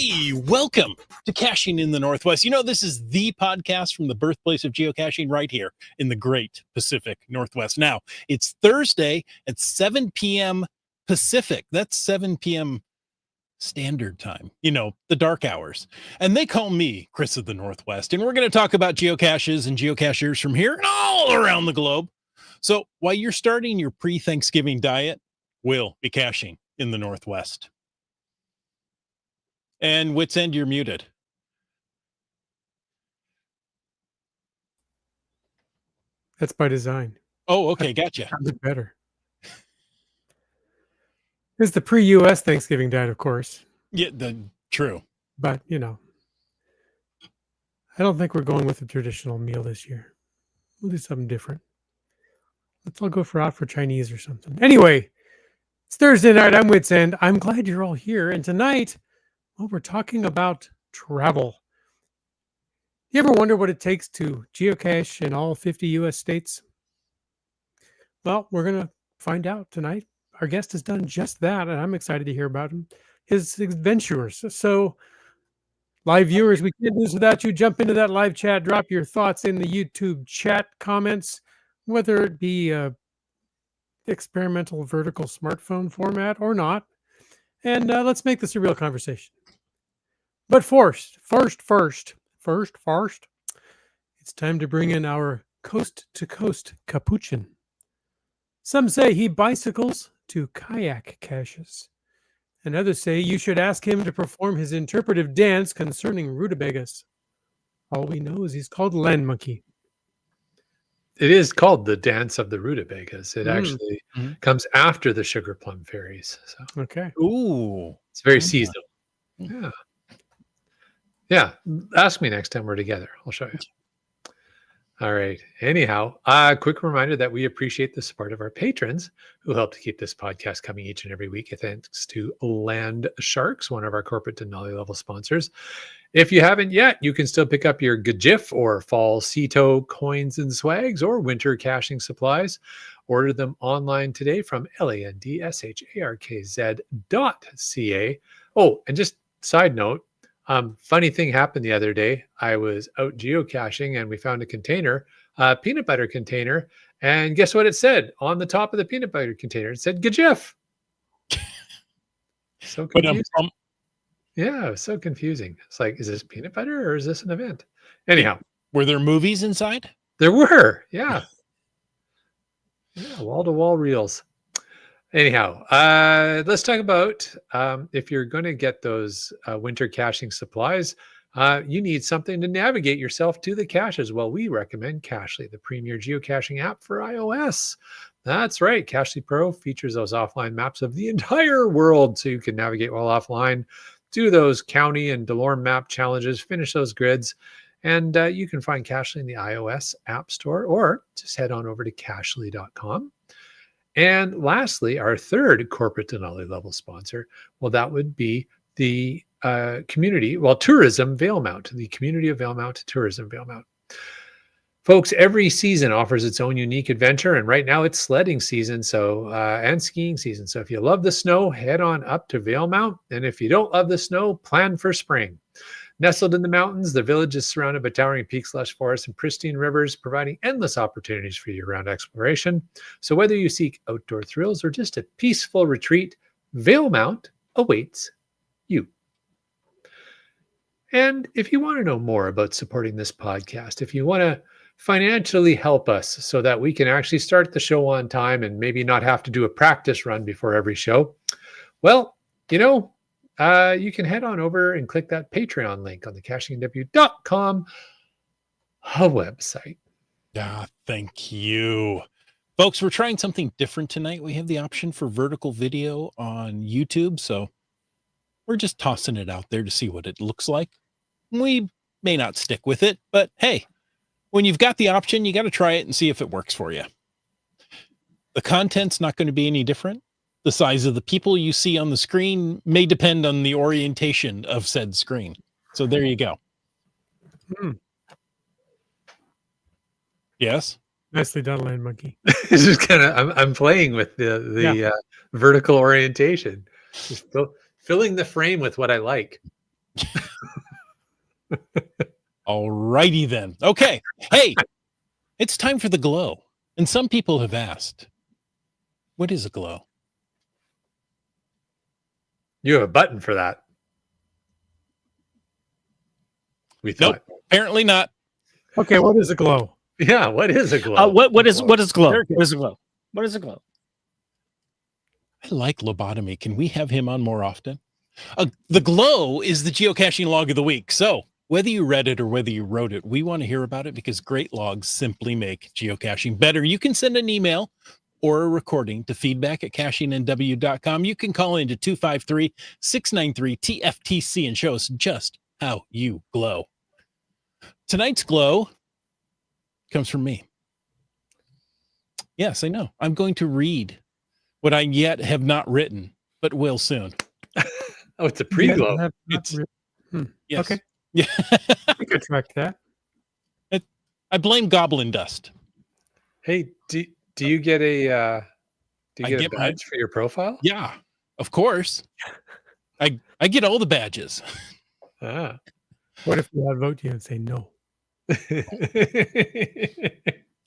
Hey, welcome to Caching in the Northwest. You know, this is the podcast from the birthplace of geocaching right here in the great Pacific Northwest. Now, it's Thursday at 7 p.m. Pacific. That's 7 p.m. Standard Time, you know, the dark hours. And they call me Chris of the Northwest. And we're going to talk about geocaches and geocachers from here and all around the globe. So while you're starting your pre-Thanksgiving diet, we'll be caching in the Northwest. And Wits End, you're muted. That's by design. Oh, okay, gotcha. Sounds better. It's the pre-US Thanksgiving diet, of course. Yeah, true. But, you know, I don't think we're going with a traditional meal this year. We'll do something different. Let's all go out for Chinese or something. Anyway, it's Thursday night. I'm Wits End. I'm glad you're all here. And tonight, well, we're talking about travel. You ever wonder what it takes to geocache in all 50 U.S. states? Well, we're going to find out tonight. Our guest has done just that, and I'm excited to hear about his adventures. So, live viewers, we can't do this without you. Jump into that live chat. Drop your thoughts in the YouTube chat comments, whether it be experimental vertical smartphone format or not. And let's make this a real conversation. But first, it's time to bring in our coast-to-coast capuchin. Some say he bicycles to kayak caches, and others say you should ask him to perform his interpretive dance concerning rutabagas. All we know is he's called Land Monkey. It is called the Dance of the Rutabagas. It actually comes after the Sugar Plum Fairies. So Okay. Ooh. it's very seasonal. Yeah. Yeah. Ask me next time we're together. I'll show you. All right. Anyhow, quick reminder that we appreciate the support of our patrons who help to keep this podcast coming each and every week. Thanks to Land Sharks, one of our corporate Denali level sponsors. If you haven't yet, you can still pick up your GIF or fall Ceto coins and swags or winter caching supplies. Order them online today from landsharkz.ca. Oh, and just side note, funny thing happened the other day. I was out geocaching and we found a container, peanut butter container. And guess what it said on the top of the peanut butter container? It said GIF. So confusing. Yeah, it was so confusing. It's like, is this peanut butter or is this an event? Anyhow. Were there movies inside? There were, yeah. Yeah, wall-to-wall reels. Anyhow, let's talk about if you're going to get those winter caching supplies, you need something to navigate yourself to the caches. Well, we recommend Cachly, the premier geocaching app for iOS. That's right. Cachly Pro features those offline maps of the entire world so you can navigate well offline, do those county and DeLorme map challenges, finish those grids, and you can find Cachly in the iOS App Store or just head on over to cachly.com. And lastly, our third corporate Denali level sponsor, well, that would be the community, tourism Valemount, the community of Valemount, tourism Valemount. Folks, every season offers its own unique adventure, and right now it's sledding season, and skiing season. So if you love the snow, head on up to Valemount, and if you don't love the snow, plan for spring. Nestled in the mountains, the village is surrounded by towering peaks, lush forests, and pristine rivers, providing endless opportunities for year-round exploration. So whether you seek outdoor thrills or just a peaceful retreat, Valemount awaits you. And if you want to know more about supporting this podcast, if you want to financially help us so that we can actually start the show on time and maybe not have to do a practice run before every show, well, you know, you can head on over and click that Patreon link on the cachingw.com website. Thank you. Folks, we're trying something different tonight. We have the option for vertical video on YouTube, so we're just tossing it out there to see what it looks like. We may not stick with it, but hey, when you've got the option, you got to try it and see if it works for you. The content's not going to be any different. The size of the people you see on the screen may depend on the orientation of said screen. So there you go. Yes. Nicely done, Land Monkey. It's just kind of, I'm playing with the vertical orientation, just filling the frame with what I like. All righty then. Okay. Hey, it's time for the glow. And some people have asked, what is a glow? You have a button for that. We Nope. thought. Apparently not. Okay, what is a glow? Yeah, what is a glow? What is glow? Very good. What is a glow? What is a glow? I like Lobotomy. Can we have him on more often? The glow is the geocaching log of the week. So whether you read it or whether you wrote it, we want to hear about it because great logs simply make geocaching better. You can send an email or a recording to feedback@cachingNW.com. You can call into 253-693-TFTC and show us just how you glow. Tonight's glow comes from me. Yes, I know. I'm going to read what I yet have not written, but will soon. Oh, it's a pre-glow. Yes. Okay. Yeah. We could track that. I blame goblin dust. Hey, do you get a get my- badge for your profile? Yeah, of course. I get all the badges. Ah. What if we vote you and say no?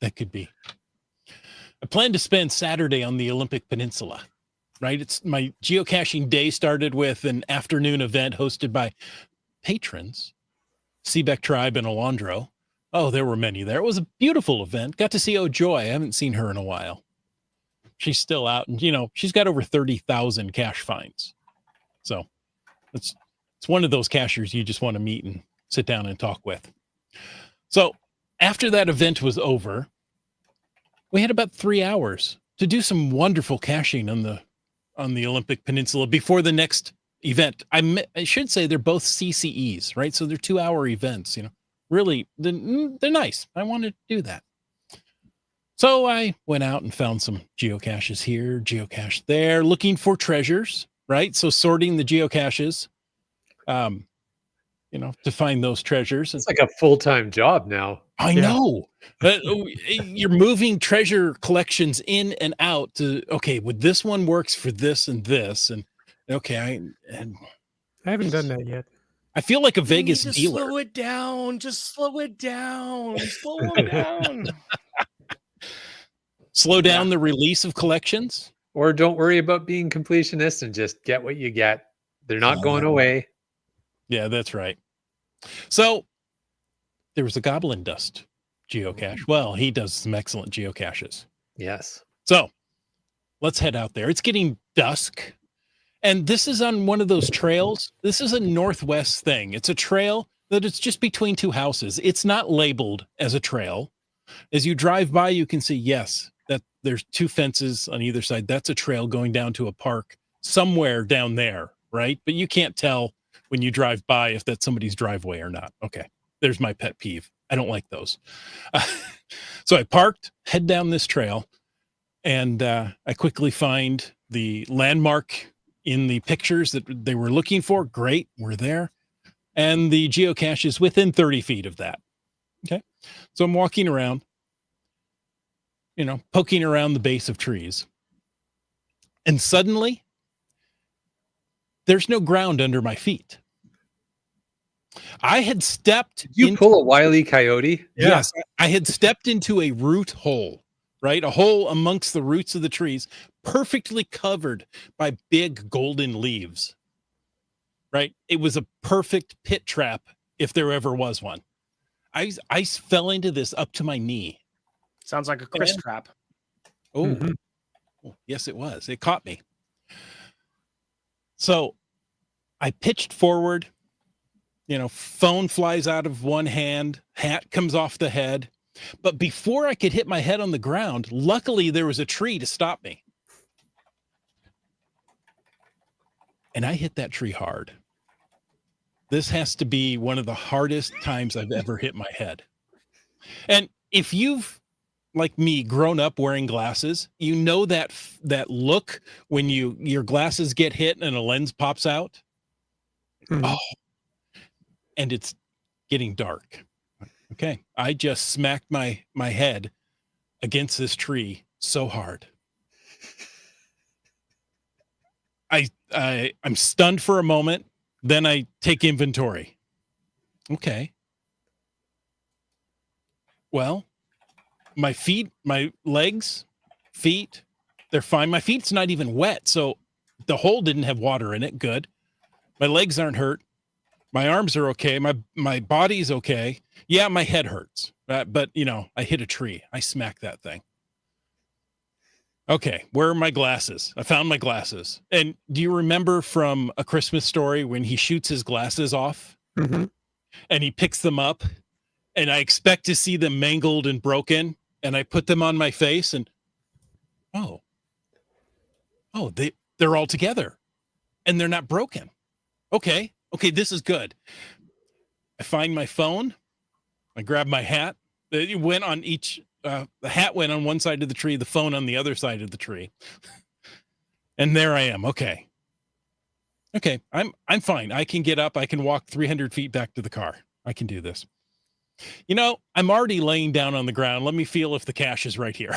That could be. I plan to spend Saturday on the Olympic Peninsula, right? It's my geocaching day started with an afternoon event hosted by patrons, Seebeck Tribe and Alondro. Oh, there were many there. It was a beautiful event. Got to see Joy. I haven't seen her in a while. She's still out, and she's got over 30,000 cache finds. So it's one of those cachers you just want to meet and sit down and talk with. So after that event was over, we had about 3 hours to do some wonderful caching on the Olympic Peninsula before the next event. I should say they're both CCEs, right? So they're 2-hour events, really, they're nice. I wanted to do that. So I went out and found some geocaches here, geocache there, looking for treasures, right? So sorting the geocaches, to find those treasures. It's like a full-time job now. I know. You're moving treasure collections in and out to, okay, well, this one works for this and this. And okay, I haven't done that yet. I feel like a You Vegas need to dealer. Slow it down. Just slow it down. Slow it down. Slow down the release of collections. Or don't worry about being completionist and just get what you get. They're not going away. Yeah, that's right. So there was a goblin dust geocache. Well, he does some excellent geocaches. Yes. So let's head out there. It's getting dusk. And this is on one of those trails. This is a Northwest thing. It's a trail that it's just between two houses. It's not labeled as a trail. As you drive by, you can see, yes, that there's two fences on either side. That's a trail going down to a park somewhere down there, right? But you can't tell when you drive by if that's somebody's driveway or not. Okay, there's my pet peeve. I don't like those. So I parked, head down this trail, and I quickly find the landmark in the pictures that they were looking for. Great, we're there. And the geocache is within 30 feet of that. Okay, so I'm walking around, poking around the base of trees. And suddenly, there's no ground under my feet. I had stepped. Did you pull a Wile E. Coyote? Yes, I had stepped into a root hole, right? A hole amongst the roots of the trees, perfectly covered by big golden leaves, right? It was a perfect pit trap if there ever was one. I fell into this up to my knee. Sounds like a Chris trap. Oh, Mhm. Oh, yes, it was. It caught me. So I pitched forward, phone flies out of one hand, hat comes off the head. But before I could hit my head on the ground, luckily there was a tree to stop me. And I hit that tree hard. This has to be one of the hardest times I've ever hit my head. And if you've, like me, grown up wearing glasses, you know that look when your glasses get hit and a lens pops out. Mhm. Oh, and it's getting dark. Okay, I just smacked my head against this tree so hard. I'm stunned for a moment, Then I take inventory. Okay. Well, my feet, my legs, feet, they're fine. My feet's not even wet. So the hole didn't have water in it. Good. My legs aren't hurt. My arms are okay. My body's okay. Yeah, my head hurts. But I hit a tree. I smacked that thing. Okay, where are my glasses? I found my glasses. And do you remember from A Christmas Story when he shoots his glasses off Mm-hmm. and he picks them up and I expect to see them mangled and broken and I put them on my face and oh, they're all together and they're not broken. Okay, this is good. I find my phone. I grab my hat. It went on each. The hat went on one side of the tree, the phone on the other side of the tree, and there I am. Okay, I'm fine. I can get up. I can walk 300 feet back to the car. I can do this. I'm already laying down on the ground. Let me feel if the cache is right here.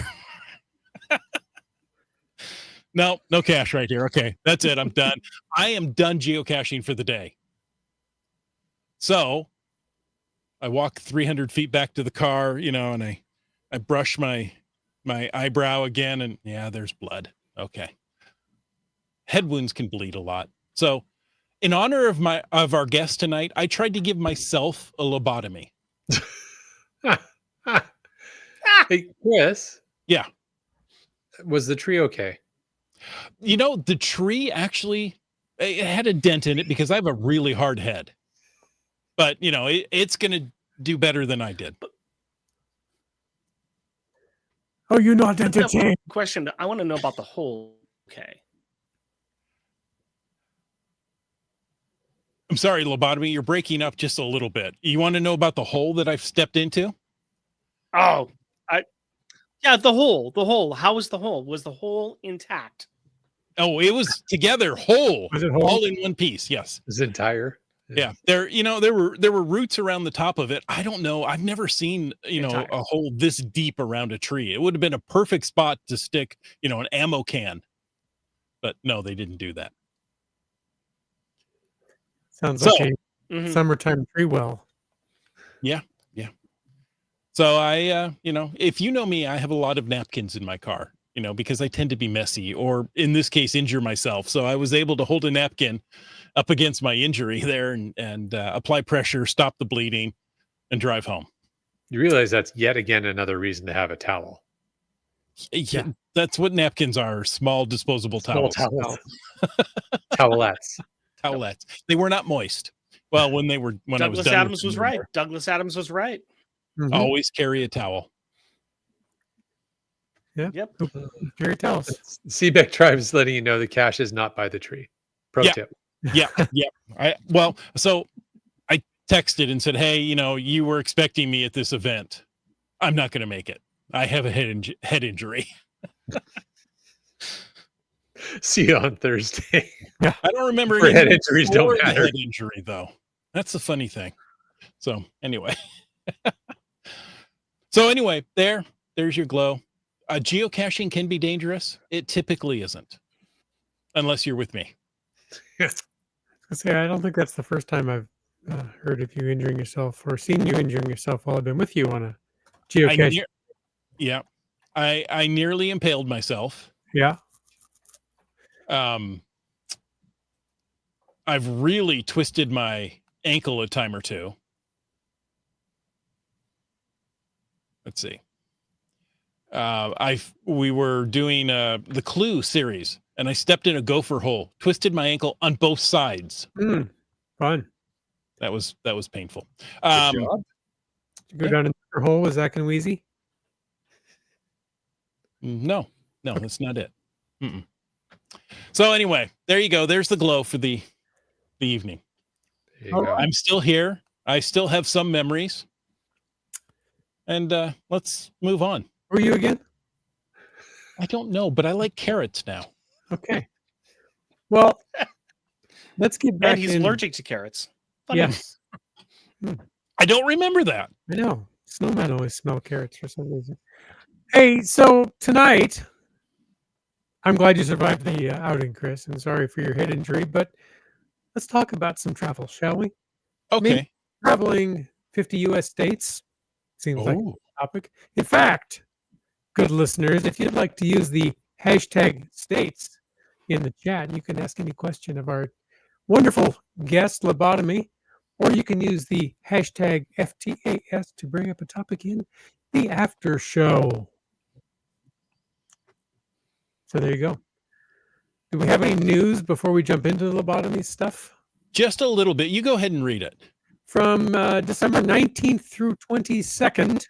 No cache right here. Okay, that's it. I'm done. I am done geocaching for the day. So I walk 300 feet back to the car, and I brush my eyebrow again, and yeah, there's blood. Okay. Head wounds can bleed a lot. So in honor of our guest tonight, I tried to give myself a lobotomy. Hey, Chris. Yeah. Was the tree okay? The tree actually, it had a dent in it because I have a really hard head. But, it's going to do better than I did. Oh, you're not entertained. Question. I want to know about the hole. Okay. I'm sorry, Lobotomy, you're breaking up just a little bit. You want to know about the hole that I've stepped into? Oh, the hole. The hole. How was the hole? Was the hole intact? Oh, it was together, whole. Was it whole? All in one piece, yes. It was entire. Yeah. There were roots around the top of it. I don't know. I've never seen, Entire. a hole this deep around a tree. It would have been a perfect spot to stick, an ammo can. But no, they didn't do that. Sounds So- like a Mhm. summertime tree well. So I, if you know me, I have a lot of napkins in my car, because I tend to be messy or in this case, injure myself. So I was able to hold a napkin up against my injury there and apply pressure, stop the bleeding and drive home. You realize that's yet again another reason to have a towel. Yeah. That's what napkins are. Small disposable Small towels. Towelettes. Towelettes. They were not moist. Well, when I was Douglas done Adams with was them, right. Douglas Adams was right. Mhm. always carry a towel. Yep. Jerry, tell us. Seebeck Tribe is letting you know the cache is not by the tree. Pro Yeah. tip. Yeah. So I texted and said, hey, you were expecting me at this event. I'm not going to make it. I have a head injury. See you on Thursday. I don't remember For any head injuries don't before the matter. head injury though. That's the funny thing. So anyway, there's your glow. Geocaching can be dangerous. It typically isn't, unless you're with me. I don't think that's the first time I've heard of you injuring yourself or seen you injuring yourself while I've been with you on a geocache. I nearly impaled myself. Yeah. I've really twisted my ankle a time or two. Let's see. We were doing the Clue series, and I stepped in a gopher hole, twisted my ankle on both sides. Fun. That was painful. Good job. Did you go down in the hole? Was that kind of easy? No, that's not it. Mm-mm. So anyway, there you go. There's the glow for the evening. There you go. I'm still here. I still have some memories. And let's move on. Who are you again? I don't know, but I like carrots now. Okay. Well, let's get back And he's in. allergic to carrots. Funny. Yes. I don't remember that. I know. Snowmen always smell carrots for some reason. Hey, so tonight, I'm glad you survived the outing, Chris, and sorry for your head injury, but let's talk about some travel, shall we? Okay. Traveling 50 U.S. states seems like Oh, a topic. In fact, good listeners, if you'd like to use the hashtag states in the chat, you can ask any question of our wonderful guest, Lobotomy, or you can use the hashtag FTAS to bring up a topic in the after show. So there you go. Do we have any news before we jump into the Lobotomy stuff? just a little bit. You go ahead and read it. From December 19th through 22nd,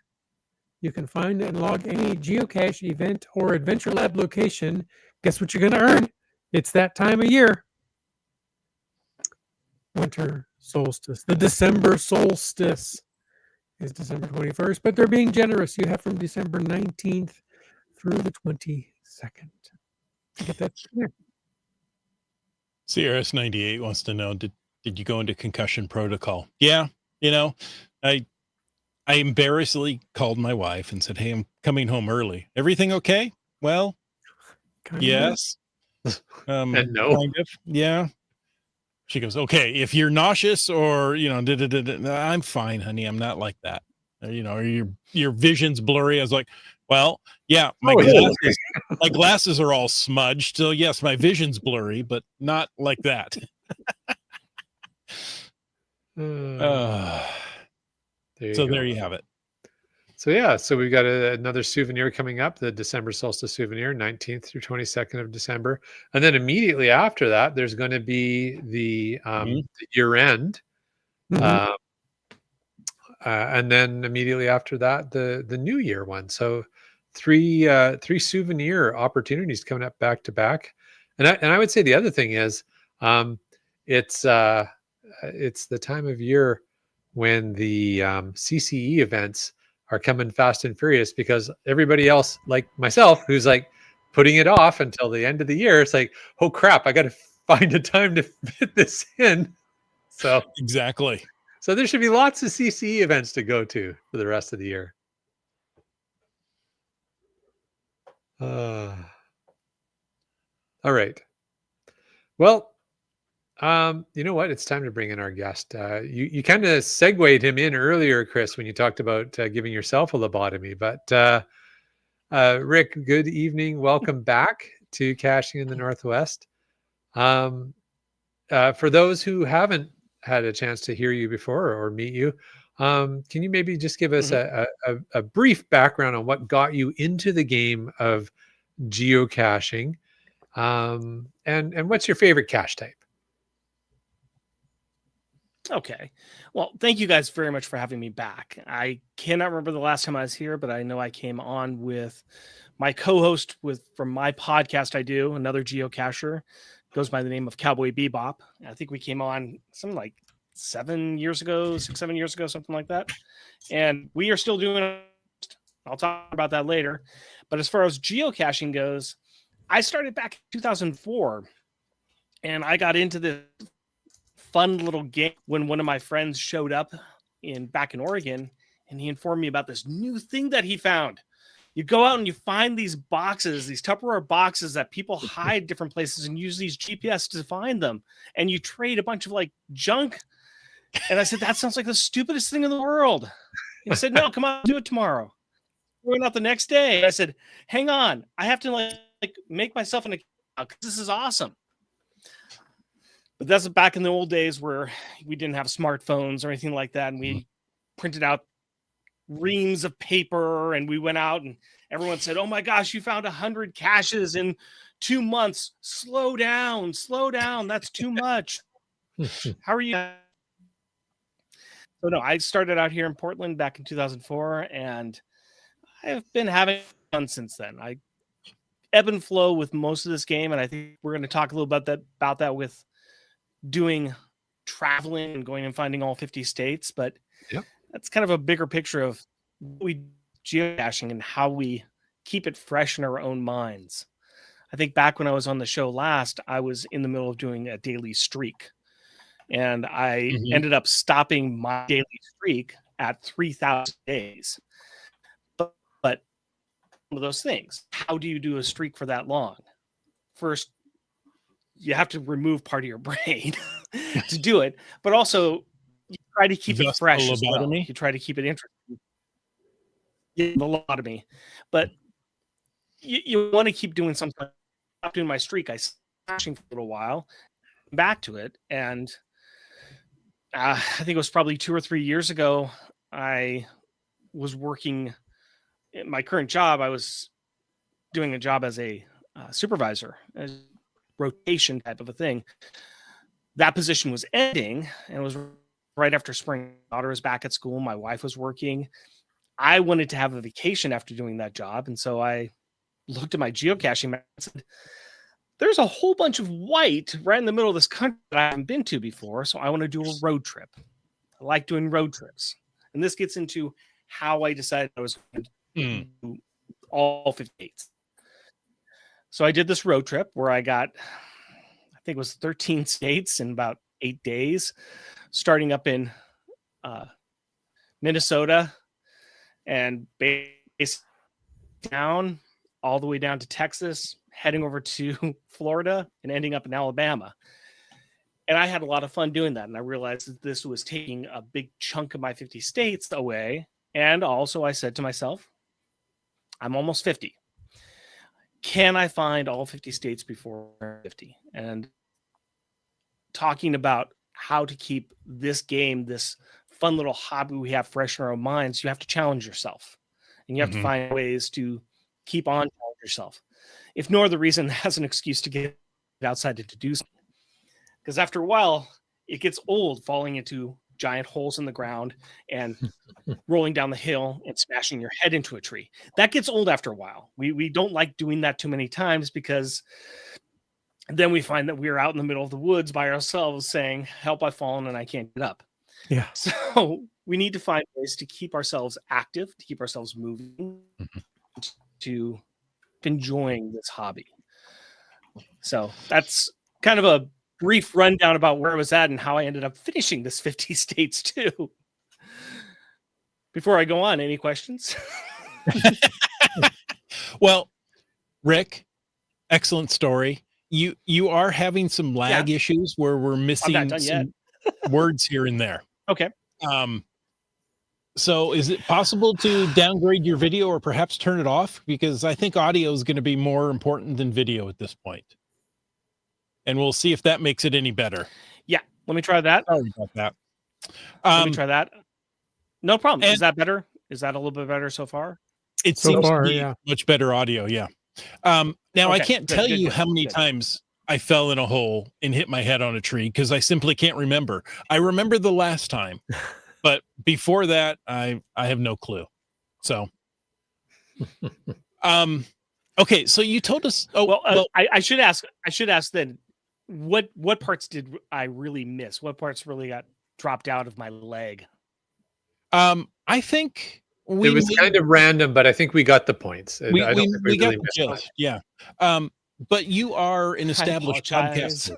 you can find and log any geocache event or Adventure Lab location. Guess what you're going to earn? It's that time of year. Winter solstice. The December solstice is December 21st, but they're being generous. You have from December 19th through the 22nd. Get that there. CRS98 wants to know, did you go into concussion protocol? Yeah, you know, I embarrassingly called my wife and said, "Hey, I'm coming home early. Everything okay?" Well, Kind of. yes. And no. Kind of. Yeah. She goes, "Okay, if you're nauseous or, I'm fine, honey. I'm not like that. Or your vision's blurry." I was like, "Well, yeah, my glasses are all smudged. So yes, my vision's blurry, but not like that." There you have it. So yeah, so we've got another souvenir coming up, the December solstice souvenir, 19th through 22nd of December. And then immediately after that, there's going to be the year end. Mhm. And then immediately after that, the New Year one. So three souvenir opportunities coming up back to back. And I would say the other thing is, it's the time of year when the CCE events are coming fast and furious, because everybody else, like myself, who's like putting it off until the end of the year, it's like, oh crap, I got to find a time to fit this in. So Exactly. So there should be lots of CCE events to go to for the rest of the year. All right. Well, you know what? It's time to bring in our guest. You kind of segued him in earlier, Chris, when you talked about giving yourself a lobotomy. But Rick, good evening. Welcome back to Caching in the Northwest. For those who haven't had a chance to hear you before or meet you, can you maybe just give us a brief background on what got you into the game of geocaching, and what's your favorite cache type? Okay. Well, thank you guys very much for having me back. I cannot remember the last time I was here, but I know I came on with my co-host from my podcast I do, another geocacher, goes by the name of Cowboy Bebop. I think we came on something like 7 years ago, 7 years ago, something like that. And we are still doing it. I'll talk about that later. But as far as geocaching goes, I started back in 2004, and I got into this fun little game when one of my friends showed up back in Oregon, and he informed me about this new thing that he found. You go out and you find these boxes, these Tupperware boxes that people hide different places and use these GPS to find them. And you trade a bunch of like junk. And I said, that sounds like the stupidest thing in the world. And he said, no, come on, do it tomorrow. We went out the next day. I said, hang on, I have to like make myself an account because this is awesome. But that's back in the old days where we didn't have smartphones or anything like that. And we printed out reams of paper, and we went out and everyone said, oh my gosh, you found 100 caches in 2 months. Slow down. That's too much. How are you? So no, I started out here in Portland back in 2004, and I've been having fun since then. I ebb and flow with most of this game, and I think we're going to talk a little about that with doing traveling and going and finding all 50 states. But that's kind of a bigger picture of what we geocaching and how we keep it fresh in our own minds. I think back when I was on the show last, I was in the middle of doing a daily streak, and I ended up stopping my daily streak at 3,000 days. But one of those things, how do you do a streak for that long? First, you have to remove part of your brain. to do it, but also you try to keep it Thus the fresh as well. lobotomy? You try to keep it interesting. Yeah, the lobotomy, but you want to keep doing something. Stop doing my streak. I stopped crashing for a little while, back to it, and I think it was probably 2 or 3 years ago. I was working in my current job. I was doing a job as a supervisor, a rotation type of a thing. That position was ending, and it was right after spring. My daughter was back at school. My wife was working. I wanted to have a vacation after doing that job, and so I looked at my geocaching map and said, there's a whole bunch of white right in the middle of this country that I haven't been to before, so I want to do a road trip. I like doing road trips. And this gets into how I decided I was going to do all 50 states. So I did this road trip where I got, I think it was 13 states in about 8 days, starting up in Minnesota and based down all the way down to Texas, heading over to Florida and ending up in Alabama. And I had a lot of fun doing that. And I realized that this was taking a big chunk of my 50 states away. And also I said to myself, I'm almost 50. Can I find all 50 states before 50? And talking about how to keep this game, this fun little hobby we have fresh in our minds, you have to challenge yourself. And you have to find ways to keep on challenge yourself. If no other reason, as an excuse to get outside to do something. Because after a while, it gets old falling into giant holes in the ground and rolling down the hill and smashing your head into a tree. That gets old after a while. We don't like doing that too many times, because then we find that we're out in the middle of the woods by ourselves saying, help, I've fallen and I can't get up. Yeah. So we need to find ways to keep ourselves active, to keep ourselves moving, to enjoying this hobby. So that's kind of a brief rundown about where I was at and how I ended up finishing this 50 states too. Before I go on, any questions? Well, Rick, excellent story. You are having some lag issues where we're missing some words here and there. Okay. So is it possible to downgrade your video or perhaps turn it off? Because I think audio is going to be more important than video at this point. And we'll see if that makes it any better. Yeah. Let me try that. Sorry about that. Let me try that. No problem. Is that better? Is that a little bit better so far? It So seems far, to be yeah. much better audio. Yeah. Now I Okay, can't tell you how many times I fell in a hole and hit my head on a tree because I simply can't remember. I remember the last time, but before that, I have no clue. So, okay. So you told us. I should ask then, what parts did I really miss? What parts really got dropped out of my leg? I think it was kind of random, but I think we got the points. We got the gist. Yeah. But you are an established podcaster.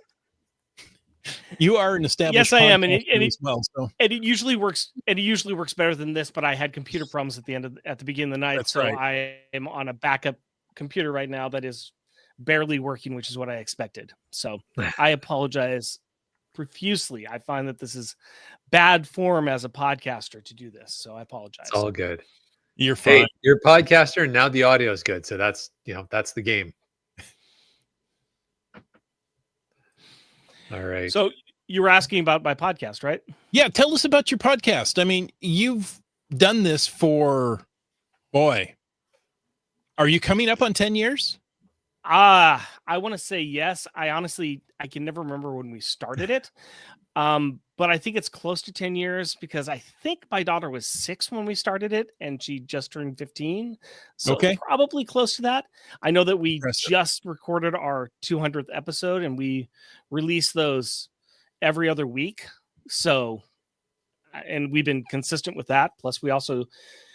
You are an established. Yes, I am, and it usually works. And it usually works better than this. But I had computer problems at the beginning of the night, That's so right. I am on a backup computer right now that is barely working, which is what I expected. So I apologize profusely. I find that this is bad form as a podcaster to do this, so I apologize. It's all good. You're fine. Hey, you're a podcaster, and now the audio is good, so that's the game. All right. So you were asking about my podcast, right? Yeah, tell us about your podcast. I mean, you've done this for, boy, are you coming up on 10 years? I want to say yes. I can never remember when we started it. But I think it's close to 10 years because I think my daughter was 6 when we started it and she just turned 15. So probably close to that. I know that we just recorded our 200th episode and we release those every other week. So, and we've been consistent with that. Plus we also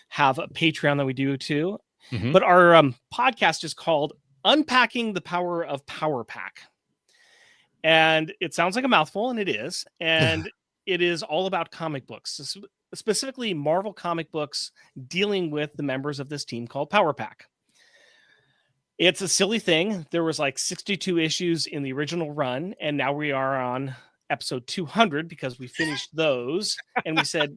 have a Patreon that we do too. Mm-hmm. But our podcast is called Unpacking the Power of Power Pack. And it sounds like a mouthful, and it is. And it is all about comic books, specifically Marvel comic books dealing with the members of this team called Power Pack. It's a silly thing. There was like 62 issues in the original run, and now we are on episode 200 because we finished those, and we said,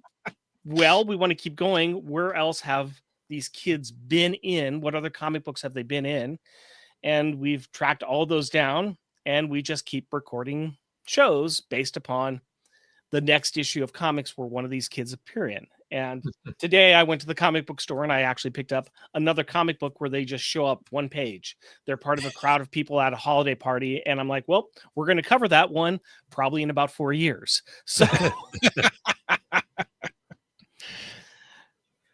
well, we want to keep going. Where else have these kids been in? What other comic books have they been in? And we've tracked all those down, and we just keep recording shows based upon the next issue of comics where one of these kids appear in. And today I went to the comic book store and I actually picked up another comic book where they just show up one page. They're part of a crowd of people at a holiday party. And I'm like, well, we're going to cover that one probably in about 4 years. So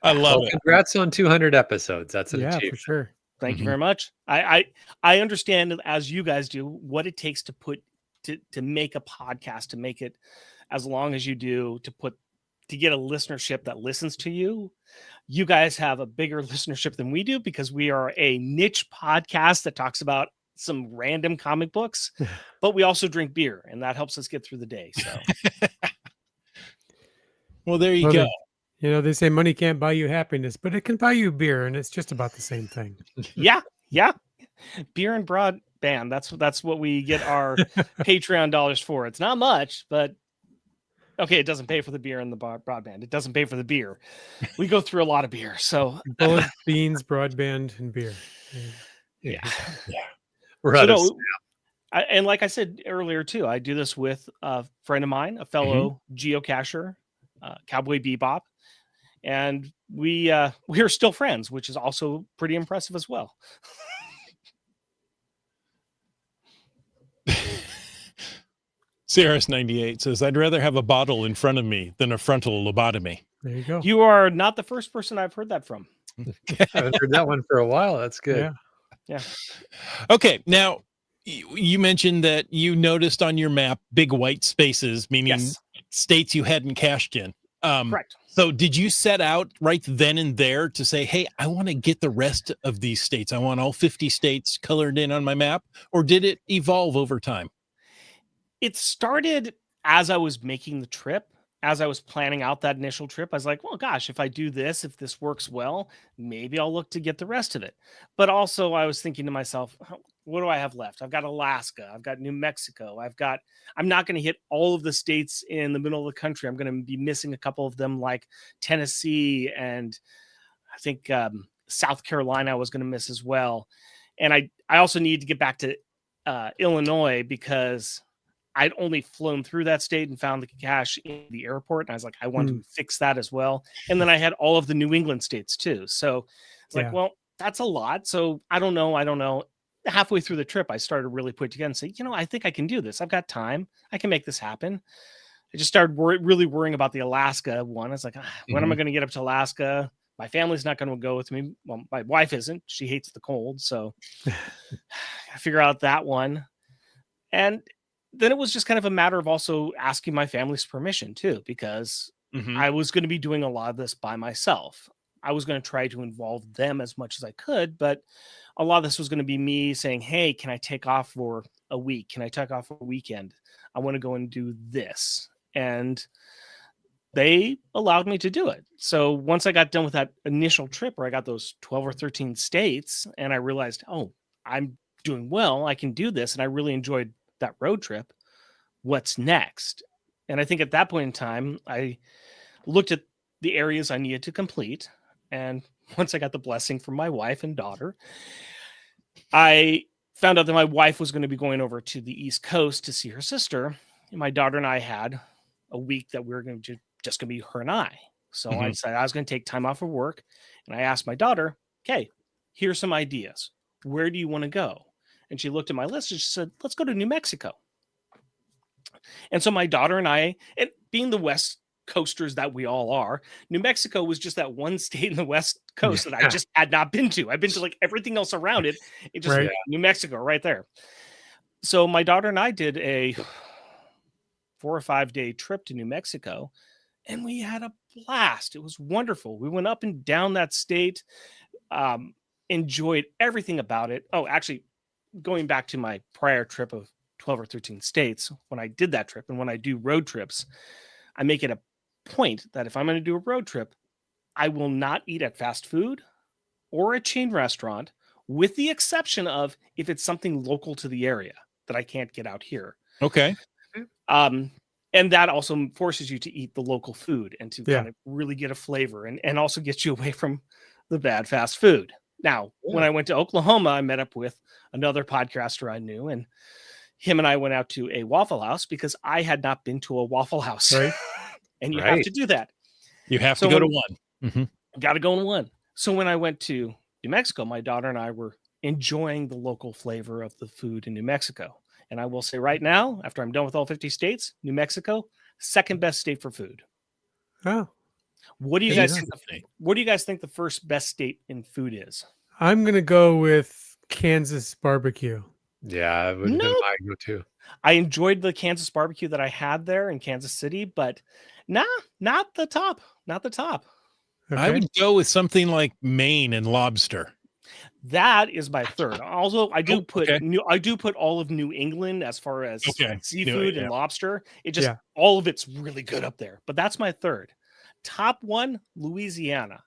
I love Well, it. congrats on 200 episodes. That's an Yeah, for achievement. sure. thank you very much. I understand, as you guys do, what it takes to put to make a podcast, to make it as long as you do, to get a listenership that listens to you. You guys have a bigger listenership than we do because we are a niche podcast that talks about some random comic books, but we also drink beer, and that helps us get through the day. So Well, there you Well, go. You know, they say money can't buy you happiness, but it can buy you beer, and it's just about the same thing. yeah, beer and broadband. That's what we get our Patreon dollars for. It's not much, but okay, it doesn't pay for the beer and the broadband. It doesn't pay for the beer. We go through a lot of beer, so Bullets, beans, broadband, and beer. yeah. We're So out of no, and like I said earlier too, I do this with a friend of mine, a fellow geocacher, Cowboy Bebop, and we are still friends, which is also pretty impressive as well. CRS98 says, I'd rather have a bottle in front of me than a frontal lobotomy. There you go. You are not the first person I've heard that from. I haven't heard that one for a while. That's good. Yeah. Okay, now you mentioned that you noticed on your map big white spaces, meaning Yes, states you hadn't cashed in. correct. So did you set out right then and there to say, hey, I want to get the rest of these states. I want all 50 states colored in on my map, or did it evolve over time? It started as I was making the trip. As I was planning out that initial trip, I was like, well, gosh, if I do this, if this works well, maybe I'll look to get the rest of it. But also I was thinking to myself, what do I have left? I've got Alaska. I've got New Mexico. I'm not going to hit all of the states in the middle of the country. I'm going to be missing a couple of them, like Tennessee, and I think South Carolina I was going to miss as well. And I also need to get back to Illinois because I'd only flown through that state and found the cache in the airport. And I was like, I want to fix that as well. And then I had all of the New England states too. So it's like, well, that's a lot. So I don't know. Halfway through the trip, I started really put together and say, I think I can do this. I've got time. I can make this happen. I just started really worrying about the Alaska one. I was like, when am I going to get up to Alaska? My family's not going to go with me. Well, my wife isn't. She hates the cold. So I figure out that one. And then it was just kind of a matter of also asking my family's permission too, because I was going to be doing a lot of this by myself. I was going to try to involve them as much as I could, but a lot of this was going to be me saying, hey, can I take off for a week? Can I take off for a weekend? I want to go and do this. And they allowed me to do it. So once I got done with that initial trip where I got those 12 or 13 states and I realized, I'm doing well, I can do this. And I really enjoyed that road trip. What's next? And I think at that point in time, I looked at the areas I needed to complete. And once I got the blessing from my wife and daughter, I found out that my wife was going to be going over to the East Coast to see her sister. And my daughter and I had a week that we were going to just going to be her and I. So I decided I was going to take time off of work. And I asked my daughter, okay, here's some ideas. Where do you want to go? And she looked at my list and she said, let's go to New Mexico. And so my daughter and I, and being the West Coasters that we all are, New Mexico was just that one state in the West Coast that I just had not been to. I've been to like everything else around it. It just New Mexico right there. So my daughter and I did a 4 or 5 day trip to New Mexico, and we had a blast. It was wonderful. We went up and down that state, enjoyed everything about it. Oh, actually, going back to my prior trip of 12 or 13 states, when I did that trip and when I do road trips, I make it a point that if I'm going to do a road trip, I will not eat at fast food or a chain restaurant, with the exception of if it's something local to the area that I can't get out here. Okay. And that also forces you to eat the local food and to Yeah. kind of really get a flavor and also gets you away from the bad fast food. Now, when Yeah. I went to Oklahoma, I met up with another podcaster I knew, and him and I went out to a Waffle House because I had not been to a Waffle House. Right. And you have Right. to do that. You have So to go to when- one. Mhm. Got to go in one. So when I went to New Mexico, my daughter and I were enjoying the local flavor of the food in New Mexico. And I will say right now, after I'm done with all 50 states, New Mexico, second best state for food. Oh, What do you Hey, guys yeah. think? What do you guys think the first best state in food is? I'm gonna go with Kansas barbecue. Yeah, it would have been Nope. my go-to. I enjoyed the Kansas barbecue that I had there in Kansas City, but nah, not the top. Not the top. Okay. I would go with something like Maine and lobster. That is my third. Also, I do Oh, put okay. I do put all of New England as far as Okay. seafood Yeah. and lobster. It just Yeah. all of it's really good up there. But that's my third. Top one, Louisiana.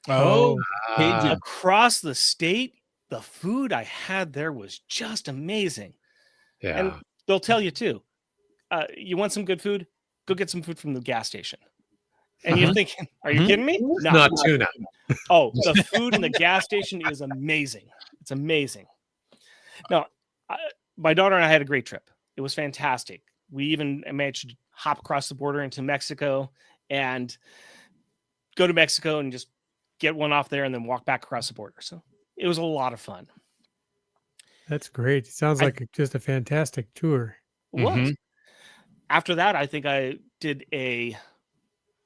Oh, Cajun. Ah, Across the state, the food I had there was just amazing. yeah. And they'll tell you too. You want some good food? Go get some food from the gas station. And you're thinking, are you Mhm. kidding me? No. Not tuna. Oh, the food in the gas station is amazing. It's amazing. No, my daughter and I had a great trip. It was fantastic. We even managed to hop across the border into Mexico and go to Mexico and just get one off there and then walk back across the border. So it was a lot of fun. That's great. It sounds I- like just a fantastic tour. It was. Mhm. After that, I think I did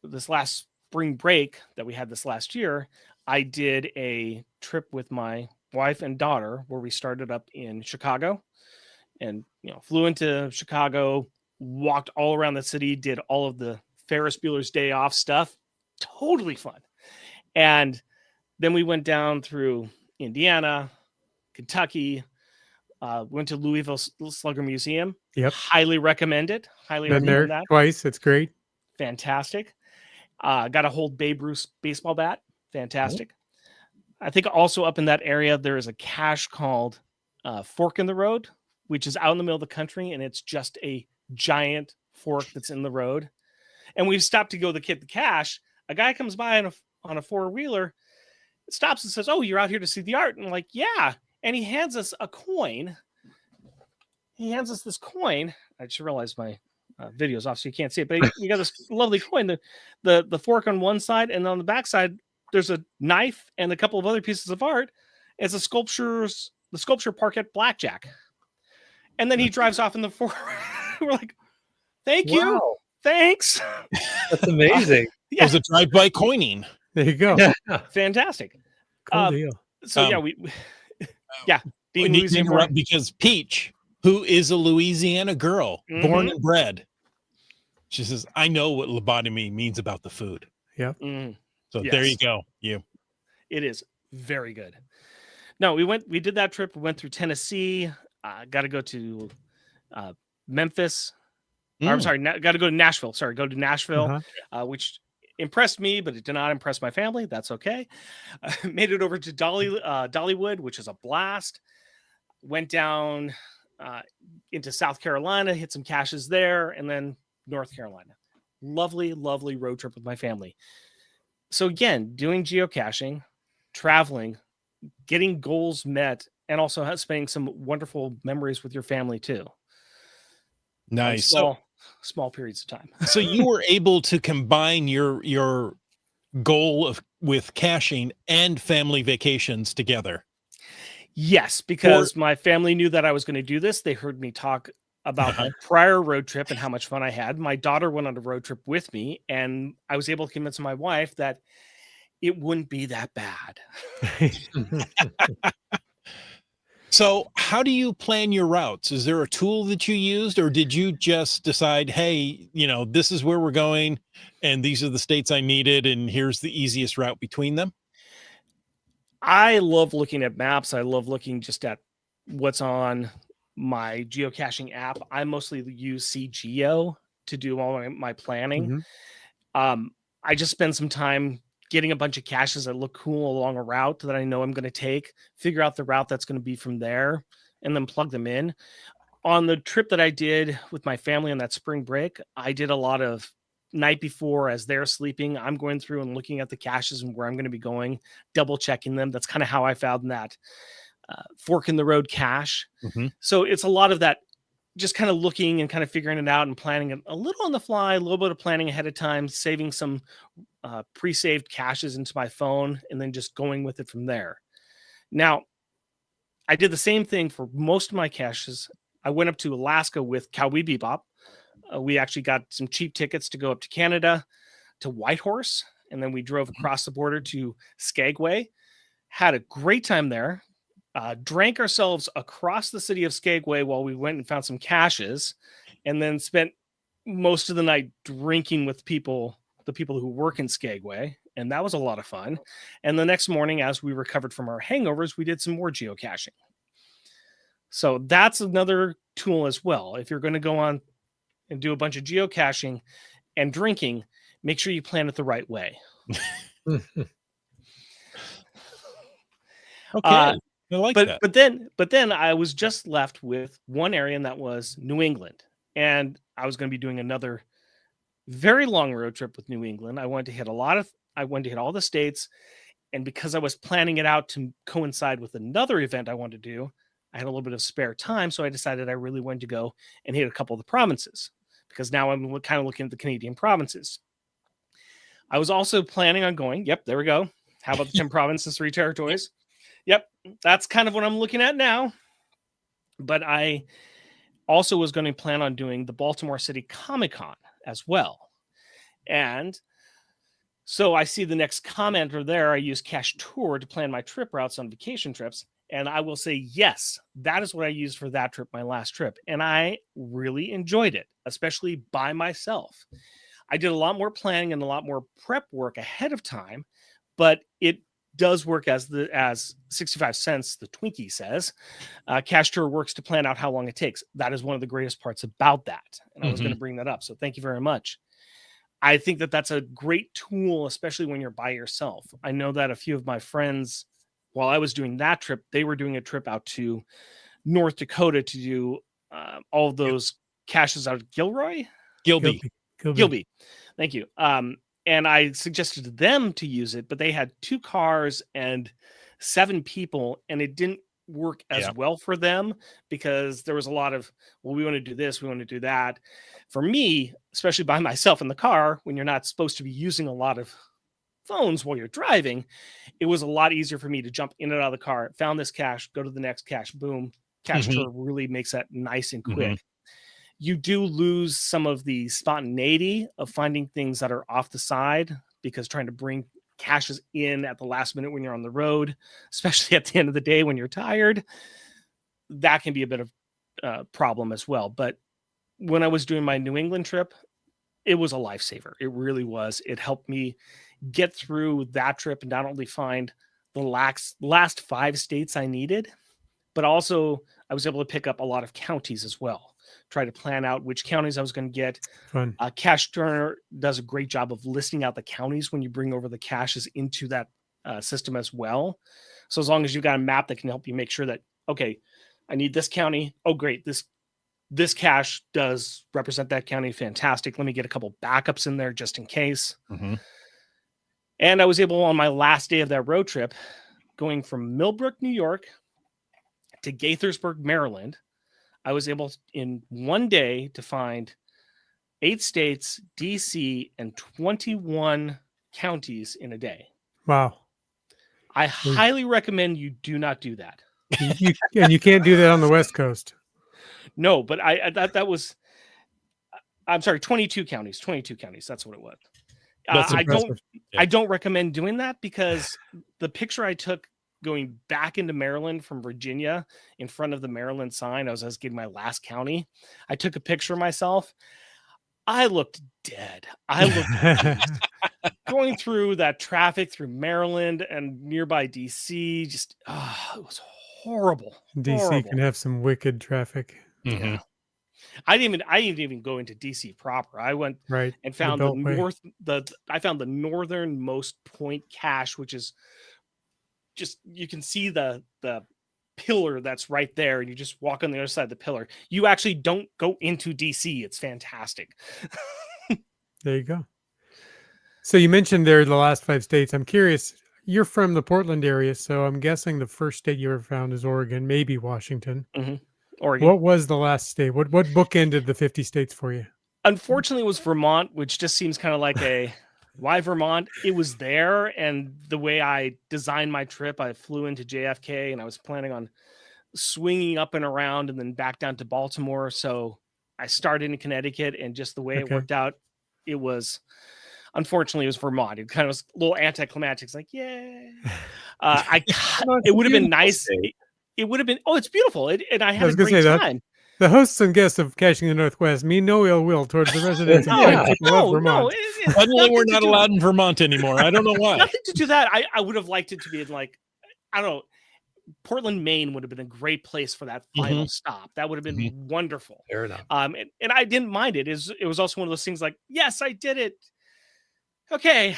this last spring break that we had this last year. I did a trip with my wife and daughter where we started up in Chicago and flew into Chicago, walked all around the city, did all of the Ferris Bueller's Day Off stuff. Totally fun. And then we went down through Indiana, Kentucky, went to Louisville Slugger Museum. Yep. Highly recommend it. Highly Been there recommend that. twice. It's great. Fantastic. Got a hold Babe Ruth baseball bat. Fantastic. I think also up in that area, there is a cache called Fork in the Road, which is out in the middle of the country. And it's just a giant fork that's in the road. And we've stopped to go the cache. A guy comes by on a four-wheeler, stops and says, "Oh, you're out here to see the art." And I'm like, "Yeah." And he hands us a coin. He hands us this coin. I just realized my video's off, so you can't see it. But you got this lovely coin. The fork on one side, and on the back side, there's a knife and a couple of other pieces of art. It's the sculpture parquet blackjack. And then he drives off in the fork. We're like, "Thank you, Wow, thanks." that's amazing. It was a drive-by coining. There you go. Yeah. Fantastic. Cool deal. So yeah, I being need to Louisiana interrupt born- because Peach, who is a Louisiana girl, born and bred, she says, "I know what lobotomy means about the food." Mm, So there you Yes. go. You. it is very good. No, we did that trip. We went through Tennessee. Got to go to Memphis. Or, I'm Mm. sorry, got to go to Nashville. Sorry, go to Nashville, Uh-huh. which impressed me, but it did not impress my family. That's okay. Made it over to Dollywood, which is a blast. Went down into South Carolina, hit some caches there, and then North Carolina. Lovely, lovely road trip with my family. So again, doing geocaching, traveling, getting goals met, and also spending some wonderful memories with your family too. On Nice. So, small periods of time. so you were able to combine your goal with caching and family vacations together. Yes, because my family knew that I was going to do this. They heard me talk about my prior road trip and how much fun I had. My daughter went on a road trip with me, and I was able to convince my wife that it wouldn't be that bad. So how do you plan your routes? Is there a tool that you used, or did you just decide, hey, this is where we're going and these are the states I needed and here's the easiest route between them? I love looking at maps. I love looking just at what's on my geocaching app. I mostly use CGeo to do all my planning. Mhm. I just spend some time getting a bunch of caches that look cool along a route that I know I'm going to take, figure out the route that's going to be from there, and then plug them in. on the trip that I did with my family on that spring break, I did a lot of night before as they're sleeping. I'm going through and looking at the caches and where I'm going to be going, double checking them. That's kind of how I found that fork in the road cache. Mhm. So it's a lot of that, just kind of looking and kind of figuring it out and planning it a little on the fly, a little bit of planning ahead of time, saving some pre-saved caches into my phone, and then just going with it from there. Now, I did the same thing for most of my caches. I went up to Alaska with Cowboy Bebop. We actually got some cheap tickets to go up to Canada, to Whitehorse, and then we drove across the border to Skagway. Had a great time there. Drank ourselves across the city of Skagway while we went and found some caches, and then spent most of the night drinking with the people who work in Skagway, and that was a lot of fun. And the next morning, as we recovered from our hangovers, we did some more geocaching. So that's another tool as well. If you're going to go on and do a bunch of geocaching and drinking, make sure you plan it the right way. Okay. I like that. But then I was just left with one area, and that was New England. And I was going to be doing another very long road trip with New England. I wanted to hit all the states. And because I was planning it out to coincide with another event I wanted to do, I had a little bit of spare time. So I decided I really wanted to go and hit a couple of the provinces, because now I'm kind of looking at the Canadian provinces. I was also planning on going. Yep, there we go. How about the 10 provinces, 3 territories? Yep, that's kind of what I'm looking at now. But I also was going to plan on doing the Baltimore City Comic-Con as well. And so I see the next commenter there. I use Cache Tour to plan my trip routes on vacation trips. And I will say, yes, that is what I used for that trip, my last trip. And I really enjoyed it, especially by myself. I did a lot more planning and a lot more prep work ahead of time, but it does work as 65 cents, the Twinkie says. Cache Tour works to plan out how long it takes. That is one of the greatest parts about that. And I was going to bring that up. So thank you very much. I think that that's a great tool, especially when you're by yourself. I know that a few of my friends, while I was doing that trip, they were doing a trip out to North Dakota to do all of those caches out of Gilroy? Gilby. Thank you. And I suggested to them to use it, but they had 2 cars and 7 people, and it didn't work as well for them, because there was a lot of, well, we want to do this, we want to do that. For me, especially by myself in the car, when you're not supposed to be using a lot of phones while you're driving, it was a lot easier for me to jump in and out of the car, found this cache, go to the next cache, boom. Cache Tour really makes that nice and quick. You do lose some of the spontaneity of finding things that are off the side, because trying to bring caches in at the last minute when you're on the road, especially at the end of the day when you're tired, that can be a bit of a problem as well. But when I was doing my New England trip, it was a lifesaver. It really was. It helped me get through that trip and not only find the last 5 states I needed, but also I was able to pick up a lot of counties as well. Try to plan out which counties I was going to get. Fun. Cache Tour does a great job of listing out the counties when you bring over the caches into that system as well. So as long as you've got a map that can help you make sure that, okay, I need this county. Oh, great. This cache does represent that county. Fantastic. Let me get a couple backups in there just in case. And I was able, on my last day of that road trip, going from Millbrook, New York to Gaithersburg, Maryland, I was able in one day to find 8 states, DC, and 21 counties in a day. Wow. I highly recommend you do not do that. And you can't do that on the West Coast. No, but that was, I'm sorry, 22 counties. 22 counties. That's what it was. I don't recommend doing that, because the picture I took going back into Maryland from Virginia in front of the Maryland sign, I was getting my last county. I took a picture of myself. I looked dead. I looked going through that traffic through Maryland and nearby DC. Just, it was horrible. DC horrible. Can have some wicked traffic. Yeah. I didn't even go into DC proper. I went and found I found the northernmost point cache, which is just, you can see the pillar that's right there, and you just walk on the other side of the pillar. You actually don't go into DC. It's fantastic. There you go. So you mentioned there the last 5 states. I'm curious. You're from the Portland area, so I'm guessing the first state you ever found is Oregon, maybe Washington. Oregon. What was the last state? What bookended the 50 states for you? Unfortunately, it was Vermont, which just seems kind of like a why Vermont? It was there, and the way I designed my trip, I flew into JFK, and I was planning on swinging up and around and then back down to Baltimore. So I started in Connecticut, and just the way it worked out, it was unfortunately it was Vermont. It kind of was a little anticlimactic. It's like, yay. It would have been nice. It would have been, it's beautiful. And I had a great time. The hosts and guests of Caching in the Northwest mean no ill will towards the residents of Vermont. Suddenly we're not allowed in Vermont anymore. I don't know why. Nothing to do that. I would have liked it to be like, I don't know, Portland, Maine would have been a great place for that final stop. That would have been wonderful. Fair enough. And I didn't mind it. It was also one of those things like, yes, I did it. Okay,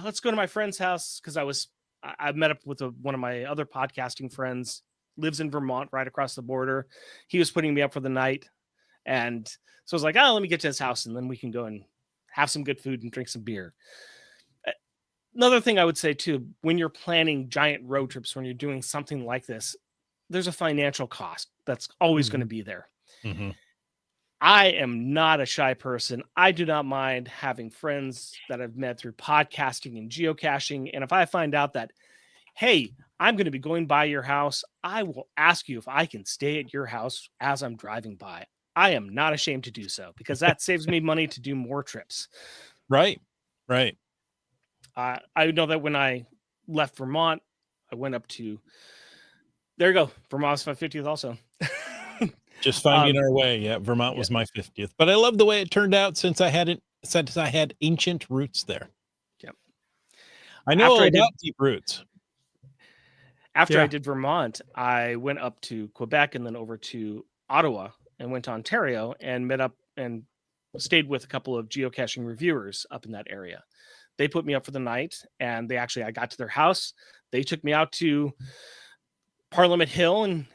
let's go to my friend's house, because I met up with one of my other podcasting friends, lives in Vermont, right across the border. He was putting me up for the night. And so I was like, let me get to his house, and then we can go and have some good food and drink some beer. Another thing I would say too, when you're planning giant road trips, when you're doing something like this, there's a financial cost that's always going to be there. I am not a shy person. I do not mind having friends that I've met through podcasting and geocaching. And if I find out that, hey, I'm going to be going by your house, I will ask you if I can stay at your house as I'm driving by. I am not ashamed to do so, because that saves me money to do more trips. Right. I know that when I left Vermont, I went up to, there you go, Vermont's my 50th also. Just finding our way. Yeah, Vermont was my 50th. But I love the way it turned out, since I had ancient roots there. Yep. I know about deep roots. After I did Vermont, I went up to Quebec and then over to Ottawa and went to Ontario and met up and stayed with a couple of geocaching reviewers up in that area. They put me up for the night, and I got to their house. They took me out to Parliament Hill, and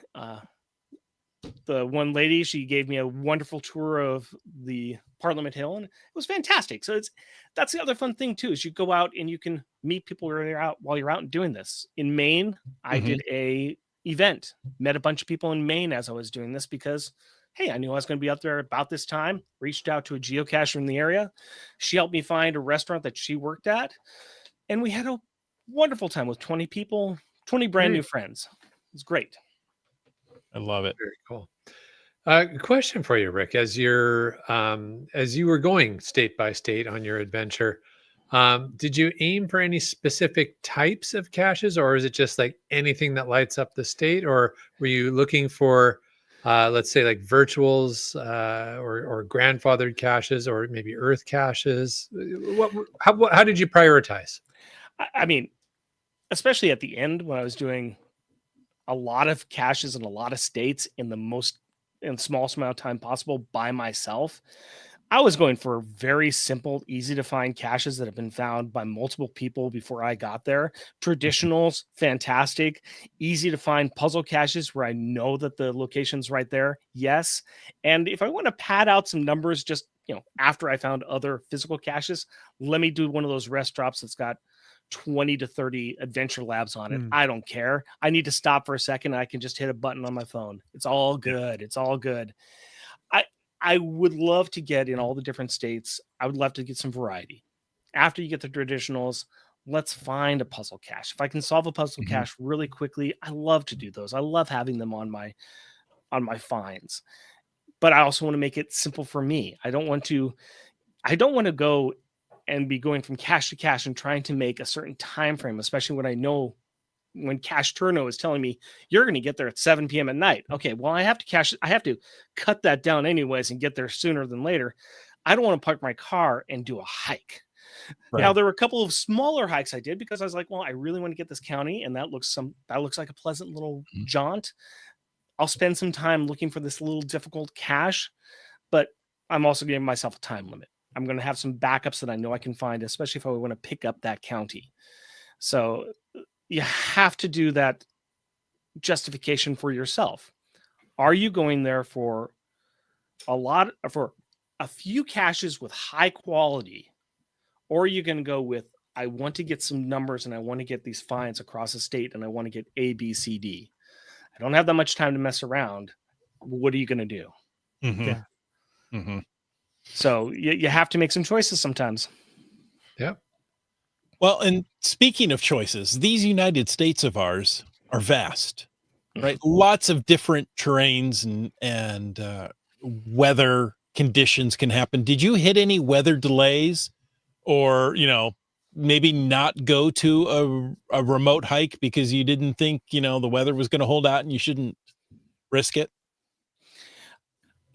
the one lady, she gave me a wonderful tour of the Parliament Hill, and it was fantastic. So that's the other fun thing too, is you go out and you can meet people while you're out and doing this. In Maine, I did a event, met a bunch of people in Maine as I was doing this, because hey, I knew I was going to be out there about this time. Reached out to a geocacher in the area. She helped me find a restaurant that she worked at, and we had a wonderful time with 20 people, 20 brand new friends. It was great. I love it. Very cool. Question for you, Rick. As you were going state by state on your adventure, did you aim for any specific types of caches, or is it just like anything that lights up the state, or were you looking for let's say like virtuals or grandfathered caches, or maybe earth caches? How did you prioritize? I mean, especially at the end when I was doing a lot of caches in a lot of states in the smallest amount of time possible by myself, I was going for very simple, easy to find caches that have been found by multiple people before I got there. Traditionals, fantastic. Easy to find puzzle caches where I know that the location's right there. Yes. And if I want to pad out some numbers, just, after I found other physical caches, let me do one of those rest drops that's got 20 to 30 adventure labs on it. I don't care. I need to stop for a second. I can just hit a button on my phone. It's all good. It's all good. I would love to get in all the different states. I would love to get some variety. After you get the traditionals, let's find a puzzle cache. If I can solve a puzzle cache really quickly, I love to do those. I love having them on my finds. But I also want to make it simple for me. I don't want to go and be going from cache to cache and trying to make a certain time frame, especially when I know when Cache Turno is telling me you're going to get there at 7 p.m. at night. Okay, well, I have to cut that down anyways and get there sooner than later. I don't want to park my car and do a hike. Right. Now, there were a couple of smaller hikes I did because I was like, well, I really want to get this county, and that looks like a pleasant little jaunt. I'll spend some time looking for this little difficult cache, but I'm also giving myself a time limit. I'm going to have some backups that I know I can find, especially if I want to pick up that county. So you have to do that justification for yourself. Are you going there for a few caches with high quality, or are you going to go with, I want to get some numbers and I want to get these finds across the state and I want to get A, B, C, D. I don't have that much time to mess around. What are you going to do? Mhm. Yeah. Mhm. So you have to make some choices sometimes. Yep. Well, and speaking of choices, these United States of ours are vast, right? Lots of different terrains and weather conditions can happen. Did you hit any weather delays, or maybe not go to a remote hike because you didn't think the weather was going to hold out and you shouldn't risk it?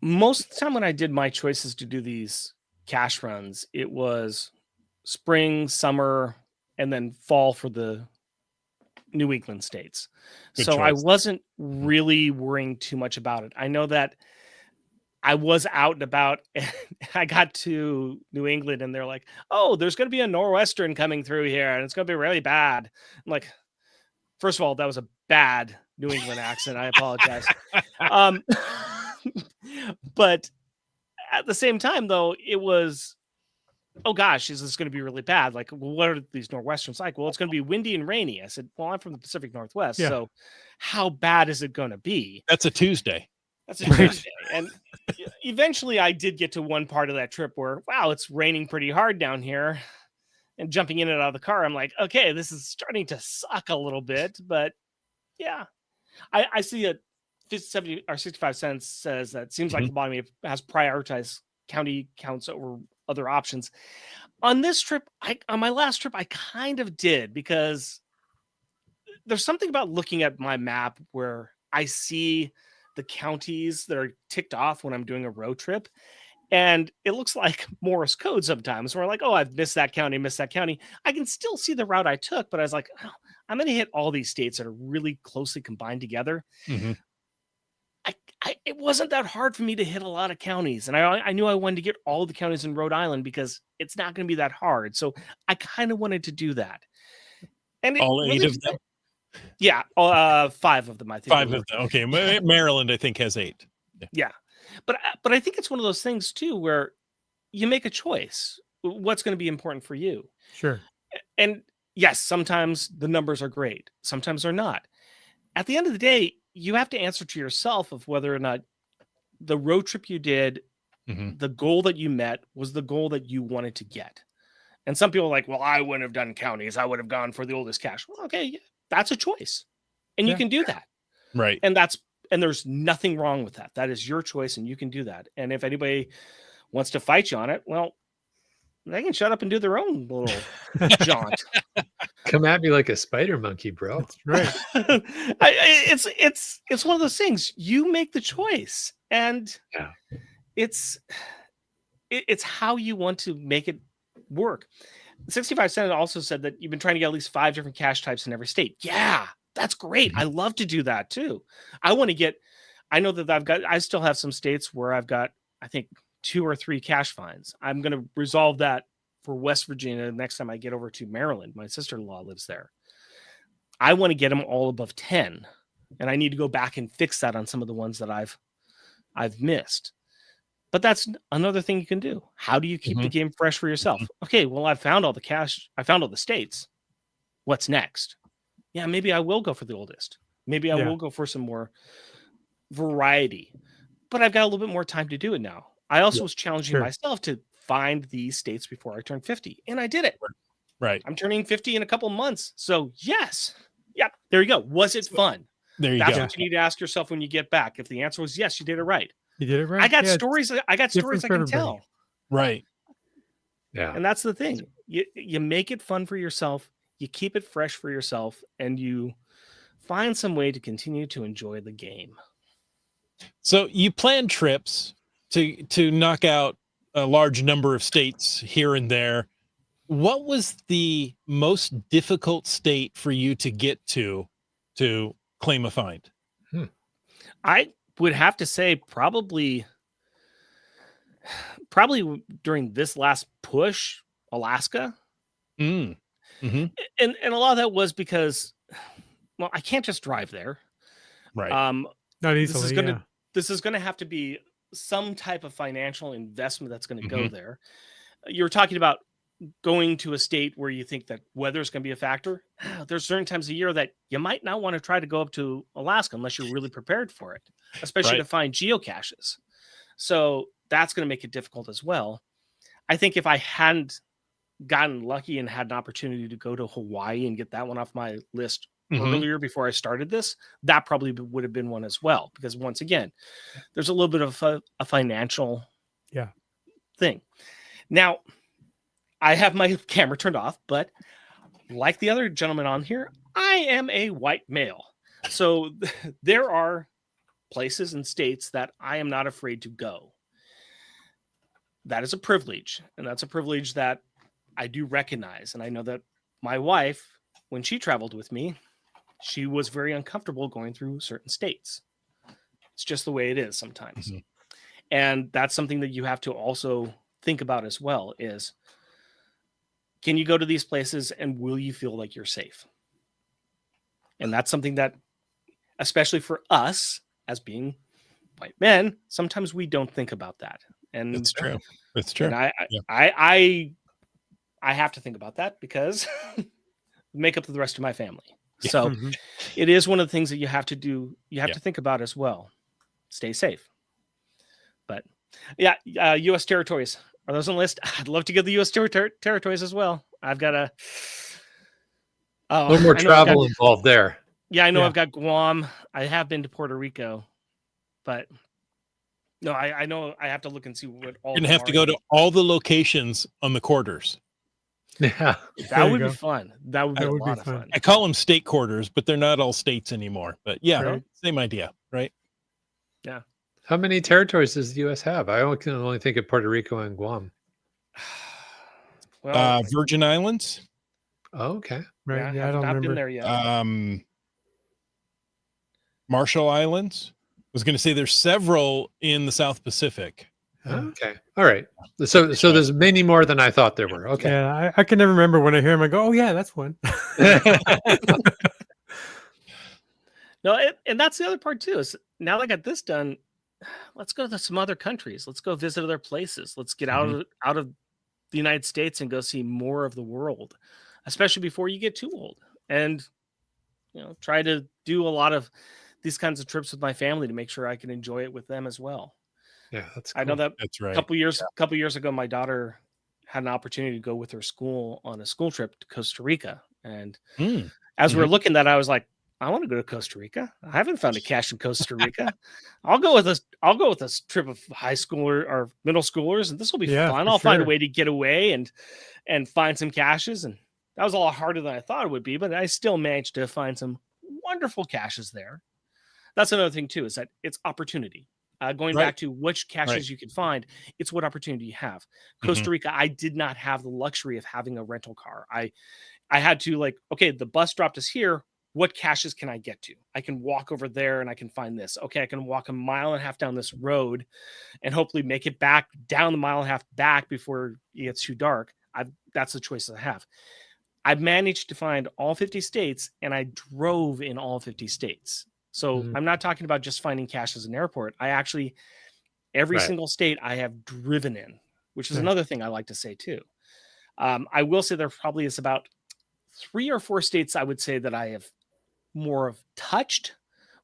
Most of the time when I did my choices to do these cache runs, it was spring, summer, and then fall for the New England states. Good So I choice. wasn't really worrying too much about it. I know that I was out and about and I got to New England and they're like, oh, there's going to be a nor'western coming through here and it's going to be really bad. I'm like, first of all, that was a bad New England accent. I apologize. But at the same time, though, it was, oh gosh, is this going to be really bad? Like, well, what are these nor'westerns like? Well, it's going to be windy and rainy. I said, well, I'm from the Pacific Northwest, Yeah. so how bad is it going to be? That's a Tuesday. That's a Tuesday. And eventually I did get to one part of that trip where, wow, it's raining pretty hard down here. And jumping in and out of the car, I'm like, okay, this is starting to suck a little bit. But yeah, I see a 70 or 65 cents says that seems like Lobotomy has prioritized county counts over other options. On this trip, on my last trip, I kind of did, because there's something about looking at my map where I see the counties that are ticked off when I'm doing a road trip. And it looks like Morse code sometimes, where like, oh, I've missed that county, missed that county. I can still see the route I took, but I was like, oh, I'm going to hit all these states that are really closely combined together. Mhm. It wasn't that hard for me to hit a lot of counties. And I knew I wanted to get all the counties in Rhode Island because it's not going to be that hard. So I kind of wanted to do that. And All eight of them? Yeah. 5 of them, I think. 5 of them. Okay. Maryland, I think, has 8. Yeah. But I think it's one of those things too, where you make a choice. What's going to be important for you? Sure. And yes, sometimes the numbers are great. Sometimes they're not. At the end of the day, you have to answer to yourself of whether or not the road trip you did, the goal that you met was the goal that you wanted to get. And some people are like, well, I wouldn't have done counties. I would have gone for the oldest cache. Well, okay, yeah, that's a choice. And you can do that. Right. And there's nothing wrong with that. That is your choice and you can do that. And if anybody wants to fight you on it, well, they can shut up and do their own little jaunt. Come at me like a spider monkey, bro. That's right. It's one of those things. You make the choice, and it's how you want to make it work. 65 Cent also said that you've been trying to get at least 5 different cache types in every state. Yeah, that's great. I love to do that too. I know that I still have some states where I've got, I think, 2 or 3 cache finds. I'm going to resolve that for West Virginia next time I get over to Maryland. My sister-in-law lives there. I want to get them all above 10, and I need to go back and fix that on some of the ones that I've missed. But that's another thing you can do. How do you keep the game fresh for yourself? Okay, well, I found all the cache. I found all the states. What's next? Yeah, maybe I will go for the oldest. Maybe I will go for some more variety. But I've got a little bit more time to do it now. I also was challenging myself to find these states before I turned 50. And I did it. Right. I'm turning 50 in a couple months. So yes. Yeah. There you go. Was it fun? There you That's go. what you need to ask yourself when you get back. If the answer was yes, you did it right. You did it right. I got Yeah, stories. I got stories I can tell. Right. Yeah. And that's the thing. You make it fun for yourself. You keep it fresh for yourself, and you find some way to continue to enjoy the game. So you plan trips to knock out a large number of states here and there. What was the most difficult state for you to get to claim a find? I would have to say probably during this last push, Alaska. Mm. Mm-hmm. And a lot of that was because, well, I can't just drive there. Right. Not This easily. is gonna Yeah. this is gonna have to be some type of financial investment that's going to go Mhm. there. You're talking about going to a state where you think that weather is going to be a factor. There's certain times of year that you might not want to try to go up to Alaska unless you're really prepared for it, especially Right. to find geocaches. So that's going to make it difficult as well. I think if I hadn't gotten lucky and had an opportunity to go to Hawaii and get that one off my list Mhm. earlier before I started this, that probably would have been one as well. Because once again, there's a little bit of a financial Yeah. thing. Now, I have my camera turned off, but like the other gentleman on here, I am a white male. So there are places and states that I am not afraid to go. That is a privilege. And that's a privilege that I do recognize. And I know that my wife, when she traveled with me, she was very uncomfortable going through certain states. It's just the way it is sometimes. Mhm. And that's something that you have to also think about as well is, can you go to these places and will you feel like you're safe? And that's something that, especially for us as being white men, sometimes we don't think about that. And It's true. It's true. And Yeah. I have to think about that because make up the rest of my family. Yeah. So Mhm. it is one of the things that you have to do. You have Yeah. to think about as well. Stay safe. But yeah, U.S. territories, are those on the list? I'd love to get the U.S. territories as well. I've got a little more I know I've got- travel involved there. Yeah, I know Yeah. I've got Guam. I have been to Puerto Rico, but no, I know I have to look and see what all You're gonna of them have to are. go to all the locations on the quarters. Yeah. That There you would be go. fun. That would be That a would be lot of fun. fun. I call them state quarters, but they're not all states anymore. But yeah, Right. same idea, right? How many territories does the U.S. have? I can only think of Puerto Rico and Guam. Well, Virgin Islands, Oh, okay. Right. yeah, I Yeah. I have don't not been remember. there yet. Marshall Islands. I was going to say there's several in the South Pacific. Yeah. Okay. All right. So there's many more than I thought there were. Okay. Yeah. I can never remember when I hear him. I go, oh, yeah, that's one. No, and that's the other part too. Is now that I got this done, let's go to some other countries. Let's go visit other places. Let's get out of the United States and go see more of the world, especially before you get too old. And try to do a lot of these kinds of trips with my family to make sure I can enjoy it with them as well. Yeah, that's cool. I know that That's right. a couple years ago, my daughter had an opportunity to go with her school on a school trip to Costa Rica, and Mm. as we were looking at that, I was like, I want to go to Costa Rica. I haven't found a cache in Costa Rica. I'll go with this trip of high schooler or middle schoolers, and this will be Yeah, fun. for I'll find a sure. way to get away and find some caches. And that was a lot harder than I thought it would be, but I still managed to find some wonderful caches there. That's another thing too, is that it's opportunity. Going Right. back to which caches Right. you can find, it's what opportunity you have. Costa Rica, I did not have the luxury of having a rental car. I had to okay, the bus dropped us here. What caches can I get to? I can walk over there and I can find this. Okay, I can walk 1.5 miles down this road and hopefully make it back down the 1.5 miles back before it gets too dark. That's the choices I have. I've managed to find all 50 states and I drove in all 50 states. So I'm not talking about just finding caches in an airport. I actually, every Right. single state I have driven in, which is Nice. another thing I like to say too. I will say there probably is about 3 or 4 states I would say that I have more of touched,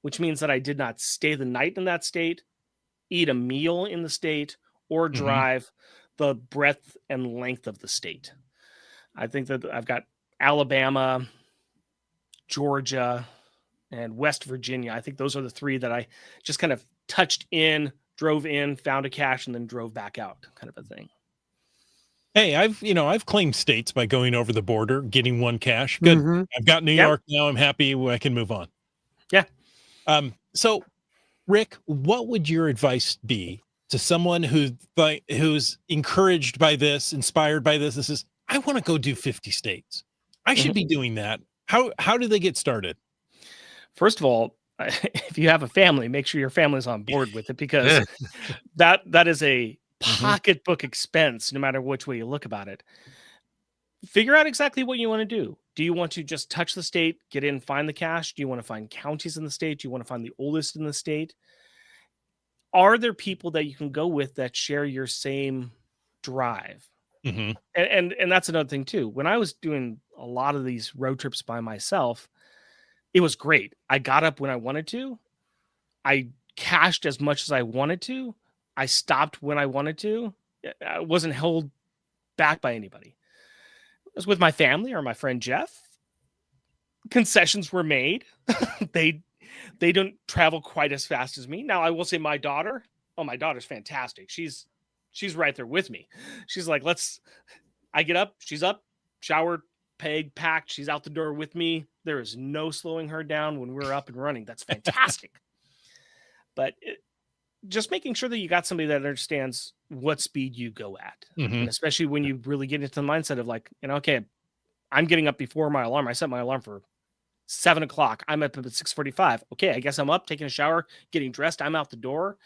which means that I did not stay the night in that state, eat a meal in the state, or drive the breadth and length of the state. I think that I've got Alabama, Georgia, and West Virginia. I think those are the 3 that I just kind of touched in, drove in, found a cache, and then drove back out, kind of a thing. Hey, I've claimed states by going over the border, getting one cache. Good. Mhm. I've got New Yep. York now. I'm happy. I can move on. Yeah. So, Rick, what would your advice be to someone who's encouraged by this, inspired by this? This is, I want to go do 50 states. I should be doing that. How do they get started? First of all, if you have a family, make sure your family's on board with it, because that is a pocketbook expense, no matter which way you look about it. Figure out exactly what you want to do. Do you want to just touch the state, get in, find the cache? Do you want to find counties in the state? Do you want to find the oldest in the state? Are there people that you can go with that share your same drive? Mm-hmm. And that's another thing too. When I was doing a lot of these road trips by myself, it was great. I got up when I wanted to. I cached as much as I wanted to. I stopped when I wanted to. I wasn't held back by anybody. I was with my family or my friend Jeff. Concessions were made. they don't travel quite as fast as me. Now I will say my daughter, my daughter's fantastic. She's right there with me. She's like, I get up, she's up, showered, pegged, packed, she's out the door with me. There is no slowing her down when we're up and running. That's fantastic. But just making sure that you got somebody that understands what speed you go at. Mm-hmm. And especially when you really get into the mindset of like, okay, I'm getting up before my alarm. I set my alarm for 7 o'clock. I'm up at 6:45. Okay, I guess I'm up, taking a shower, getting dressed. I'm out the door,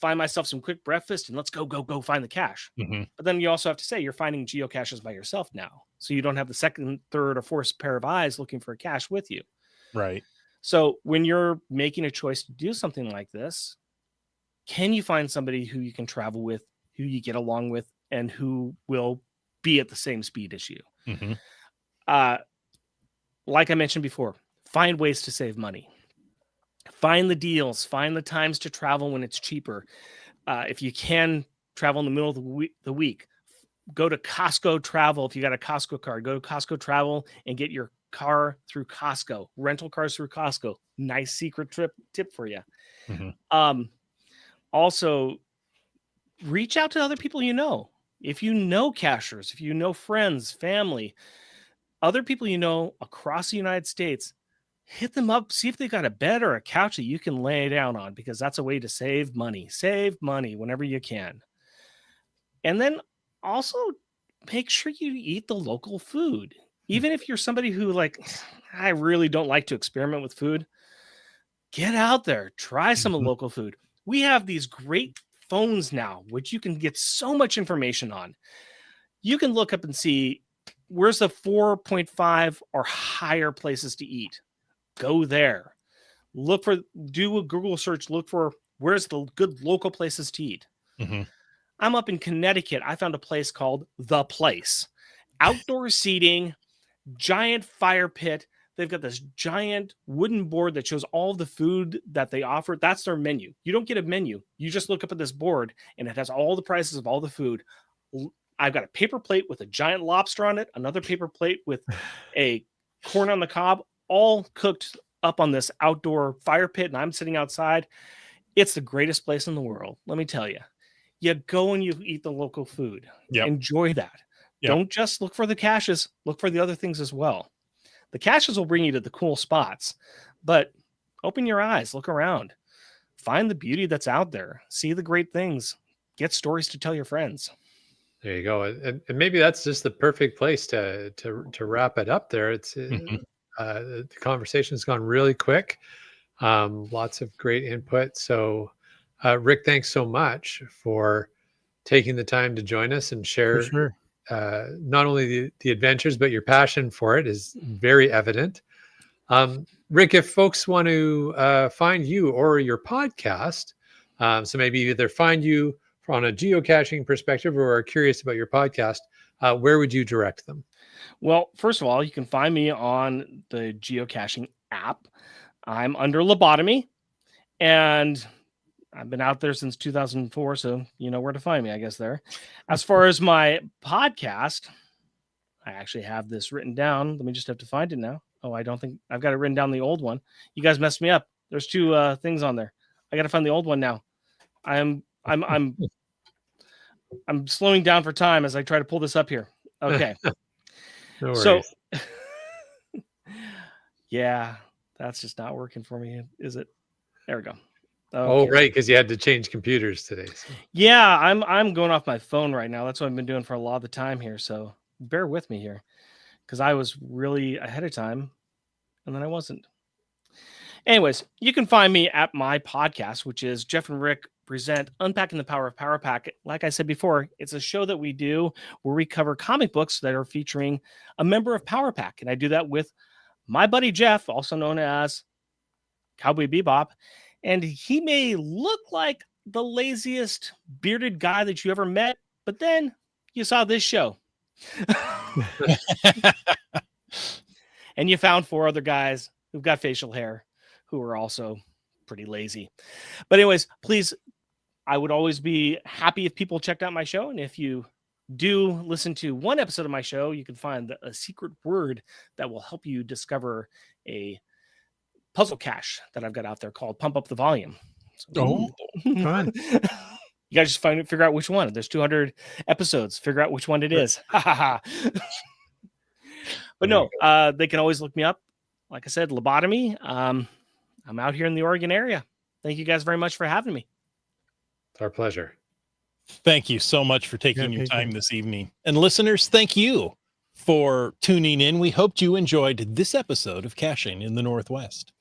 find myself some quick breakfast, and let's go find the cache. Mm-hmm. But then you also have to say you're finding geocaches by yourself now. So you don't have the second, third, or fourth pair of eyes looking for a cache with you. Right. So when you're making a choice to do something like this, can you find somebody who you can travel with, who you get along with, and who will be at the same speed as you? Mm-hmm. Like I mentioned before, find ways to save money. Find the deals. Find the times to travel when it's cheaper. If you can travel in the middle of the week, go to Costco Travel. If you got a Costco card, go to Costco Travel and get your car through Costco. Rental cars through Costco. Nice secret tip for you. Mm-hmm. Also, reach out to other people you know. If you know cachers, if you know friends, family, other people you know across the United States, hit them up, see if they got a bed or a couch that you can lay down on, because that's a way to save money. Save money whenever you can. And then also make sure you eat the local food. Even if you're somebody who I really don't like to experiment with food, get out there, try some of the local food. We have these great phones now, which you can get so much information on. You can look up and see where's the 4.5 or higher places to eat. Go there. Do a Google search. Look for where's the good local places to eat. Mm-hmm. I'm up in Connecticut. I found a place called The Place. Outdoor seating, giant fire pit. They've got this giant wooden board that shows all the food that they offer. That's their menu. You don't get a menu. You just look up at this board and it has all the prices of all the food. I've got a paper plate with a giant lobster on it, another paper plate with a corn on the cob, all cooked up on this outdoor fire pit, and I'm sitting outside. It's the greatest place in the world. Let me tell you. You go and you eat the local food. Yep. Enjoy that. Yep. Don't just look for the caches. Look for the other things as well. The caches will bring you to the cool spots, but open your eyes, look around, find the beauty that's out there, see the great things, get stories to tell your friends. There you go. And maybe that's just the perfect place to wrap it up there. It's the conversation's gone really quick. Lots of great input. So Rick, thanks so much for taking the time to join us and share not only the adventures, but your passion for it is very evident. Rick, if folks want to find you or your podcast, so maybe either find you on a geocaching perspective or are curious about your podcast, where would you direct them? Well, first of all, you can find me on the geocaching app. I'm under Lobotomy, and I've been out there since 2004, so you know where to find me, I guess, there. As far as my podcast, I actually have this written down. Let me just have to find it now. Oh, I don't think I've got it written down, the old one. You guys messed me up. There's two things on there. I got to find the old one now. I'm slowing down for time as I try to pull this up here. Okay. No worries. So, yeah, that's just not working for me, is it? There we go. Okay. Oh, right, because you had to change computers today. So. Yeah, I'm going off my phone right now. That's what I've been doing for a lot of the time here. So bear with me here, because I was really ahead of time, and then I wasn't. Anyways, you can find me at my podcast, which is Jeff and Rick present Unpacking the Power of Power Pack. Like I said before, it's a show that we do where we cover comic books that are featuring a member of Power Pack. And I do that with my buddy Jeff, also known as Cowboy Bebop. And he may look like the laziest bearded guy that you ever met, but then you saw this show. And you found 4 other guys who've got facial hair who are also pretty lazy. But anyways, please, I would always be happy if people checked out my show. And if you do listen to one episode of my show, you can find a secret word that will help you discover a puzzle cache that I've got out there called Pump Up the Volume. So, fun. You guys just figure out which one. There's 200 episodes. Figure out which one it is. But no, they can always look me up. Like I said, Lobotomy. I'm out here in the Oregon area. Thank you guys very much for having me. It's our pleasure. Thank you so much for taking your thank time you. this evening. And listeners, thank you for tuning in. We hoped you enjoyed this episode of Caching in the Northwest.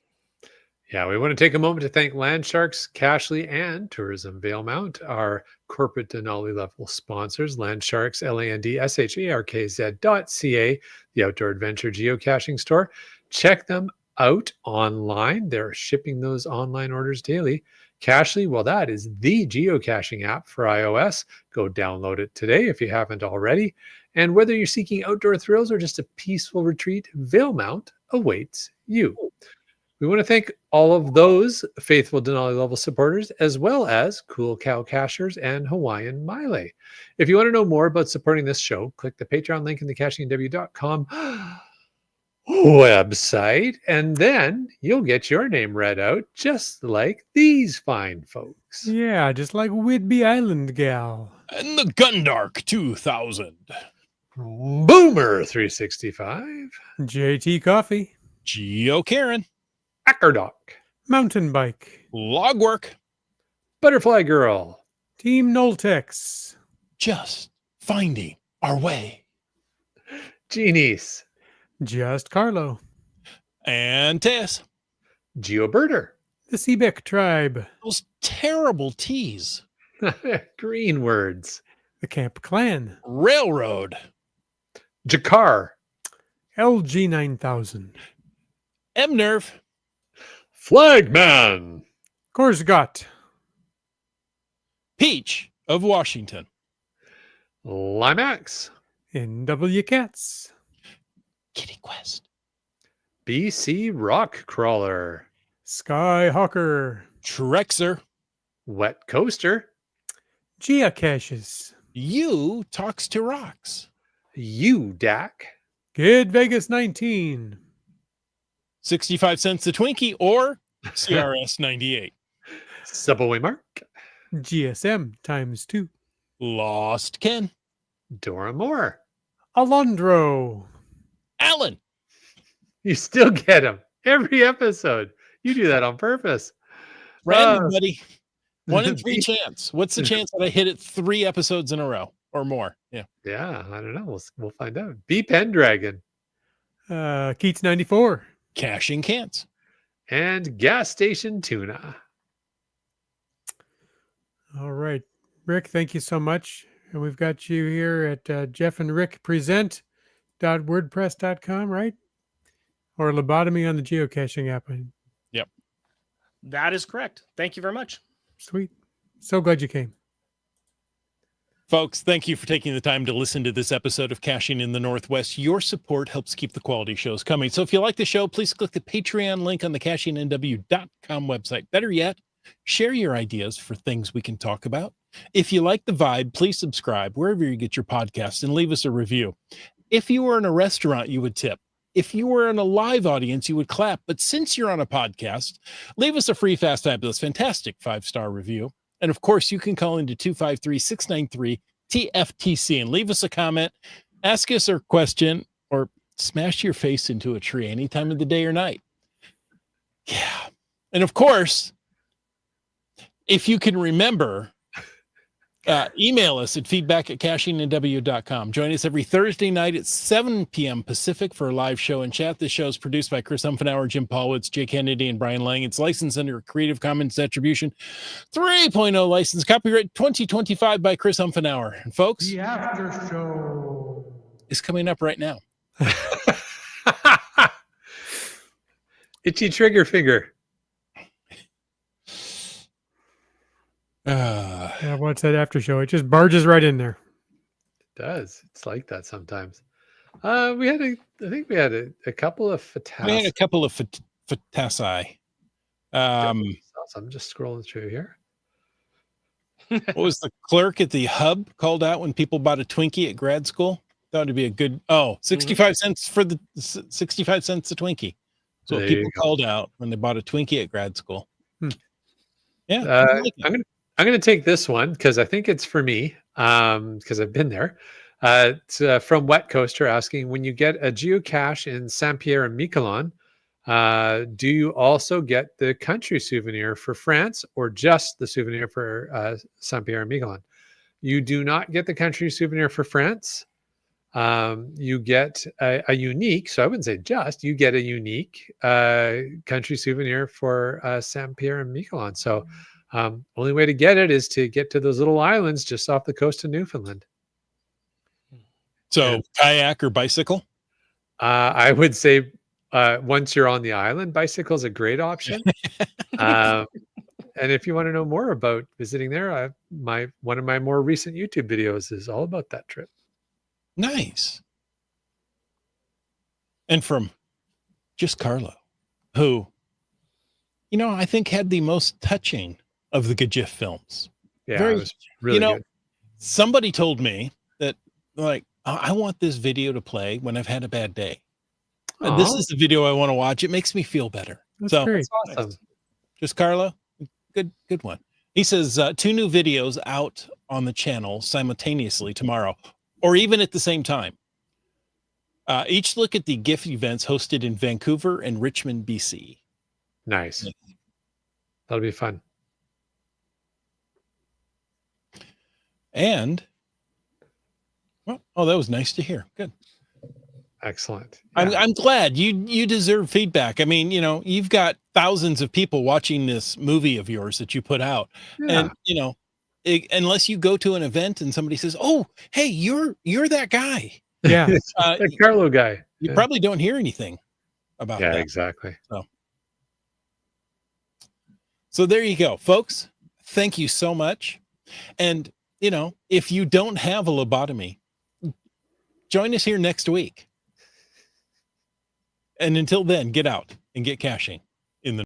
Yeah, we want to take a moment to thank Landsharks, Cashly, and Tourism Valemount, our corporate Denali level sponsors. Landsharks, LANDSHARKZ.ca, the outdoor adventure geocaching store. Check them out online. They're shipping those online orders daily. Cashly, well, that is the geocaching app for iOS. Go download it today if you haven't already. And whether you're seeking outdoor thrills or just a peaceful retreat, Valemount awaits you. We want to thank all of those faithful Denali level supporters, as well as Cool Cow Cachers and Hawaiian Mile. If you want to know more about supporting this show, click the Patreon link in the cachingw.com website, and then you'll get your name read out just like these fine folks. Yeah, just like Whidbey Island gal. And the Gundark 2000. Boomer 365. JT Coffee. Geo Karen. Ackerdock. Mountain Bike. Logwork. Butterfly Girl. Team Noltex. Just finding our way. Genies. Just Carlo. And Tess. Geobirder. The Seebeck Tribe. Those terrible T's. Green words. The Camp Clan. Railroad. Jakar. LG 9000. M-Nerve. Flagman. Korsgott. Peach of Washington. Limax. NW Cats. Kitty Quest. BC Rock Crawler. Skyhawker. Trexer. Wet Coaster. Geocaches. You Talks to Rocks. UDAC. Kid Vegas 19. 65 cents a Twinkie or CRS 98. Subway Mark. GSM times 2. Lost Ken. Dora Moore. Alondro. Alan. You still get them every episode. You do that on purpose. Random, buddy. 1 in 3 chance. What's the chance that I hit it 3 episodes in a row or more? Yeah. Yeah, I don't know. We'll find out. B Pendragon. Keats 94. Caching Cans. And Gas Station Tuna. All right. Rick, thank you so much. And we've got you here at Jeff and Rick present.wordpress.com, right? Or Lobotomy on the geocaching app. Yep. That is correct. Thank you very much. Sweet. So glad you came. Folks, thank you for taking the time to listen to this episode of Caching in the Northwest. Your support helps keep the quality shows coming. So if you like the show, please click the Patreon link on the cachingnw.com website. Better yet, share your ideas for things we can talk about. If you like the vibe, please subscribe wherever you get your podcasts and leave us a review. If you were in a restaurant, you would tip. If you were in a live audience, you would clap. But since you're on a podcast, leave us a free, fast, fabulous, fantastic 5-star review. And of course, you can call into 253-693-TFTC and leave us a comment, ask us a question, or smash your face into a tree any time of the day or night. Yeah. And of course, if you can remember, Email us at feedback@cachingandw.com. Join us every Thursday night at 7 p.m. Pacific for a live show and chat. This show is produced by Chris Umfenauer, Jim Paulwitz, Jay Kennedy, and Brian Lang. It's licensed under Creative Commons Attribution 3.0 license, copyright 2025 by Chris Umfenauer. And folks, The after show is coming up right now. Itchy trigger finger. Yeah, what's that after show? It just barges right in there. It does. It's like that sometimes. I think we had a couple of We had a fatalities. couple of fatasi. I'm just scrolling through here. What was the clerk at the hub called out when people bought a Twinkie at grad school? Thought it'd be a good 65 cents for the 65 cents a Twinkie. So There people you go. called out when they bought a Twinkie at grad school. Yeah. I like it. I'm gonna take this one because I think it's for me. Because I've been there. It's from Wet Coaster asking, when you get a geocache in Saint Pierre and Miquelon, do you also get the country souvenir for France or just the souvenir for Saint Pierre and Miquelon? You do not get the country souvenir for France. You get a unique, so I wouldn't say just, you get a unique country souvenir for Saint Pierre and Miquelon. So only way to get it is to get to those little islands just off the coast of Newfoundland. So kayak or bicycle? I would say once you're on the island, bicycle is a great option. And if you want to know more about visiting there, one of my more recent YouTube videos is all about that trip. Nice. And from just Carlo, who, I think had the most touching of the GIF films. Yeah, Very- it was really good. Somebody told me that, like, I want this video to play when I've had a bad day. This Aw, is the video I want to watch. It makes me feel better. That's So great. awesome. just Carlo, good one. He says 2 new videos out on the channel simultaneously tomorrow, or even at the same time. Each look at the GIF events hosted in Vancouver and Richmond, BC. Nice. That'll be fun. And that was nice to hear. Good. Excellent. I'm glad you deserve feedback. I mean, you've got thousands of people watching this movie of yours that you put out, and unless you go to an event and somebody says, "Oh, hey, you're that guy," Yeah. the Carlo guy. you probably don't hear anything about Yeah, that. exactly. So there you go, folks. Thank you so much. And if you don't have a lobotomy, join us here next week. And until then, get out and get caching.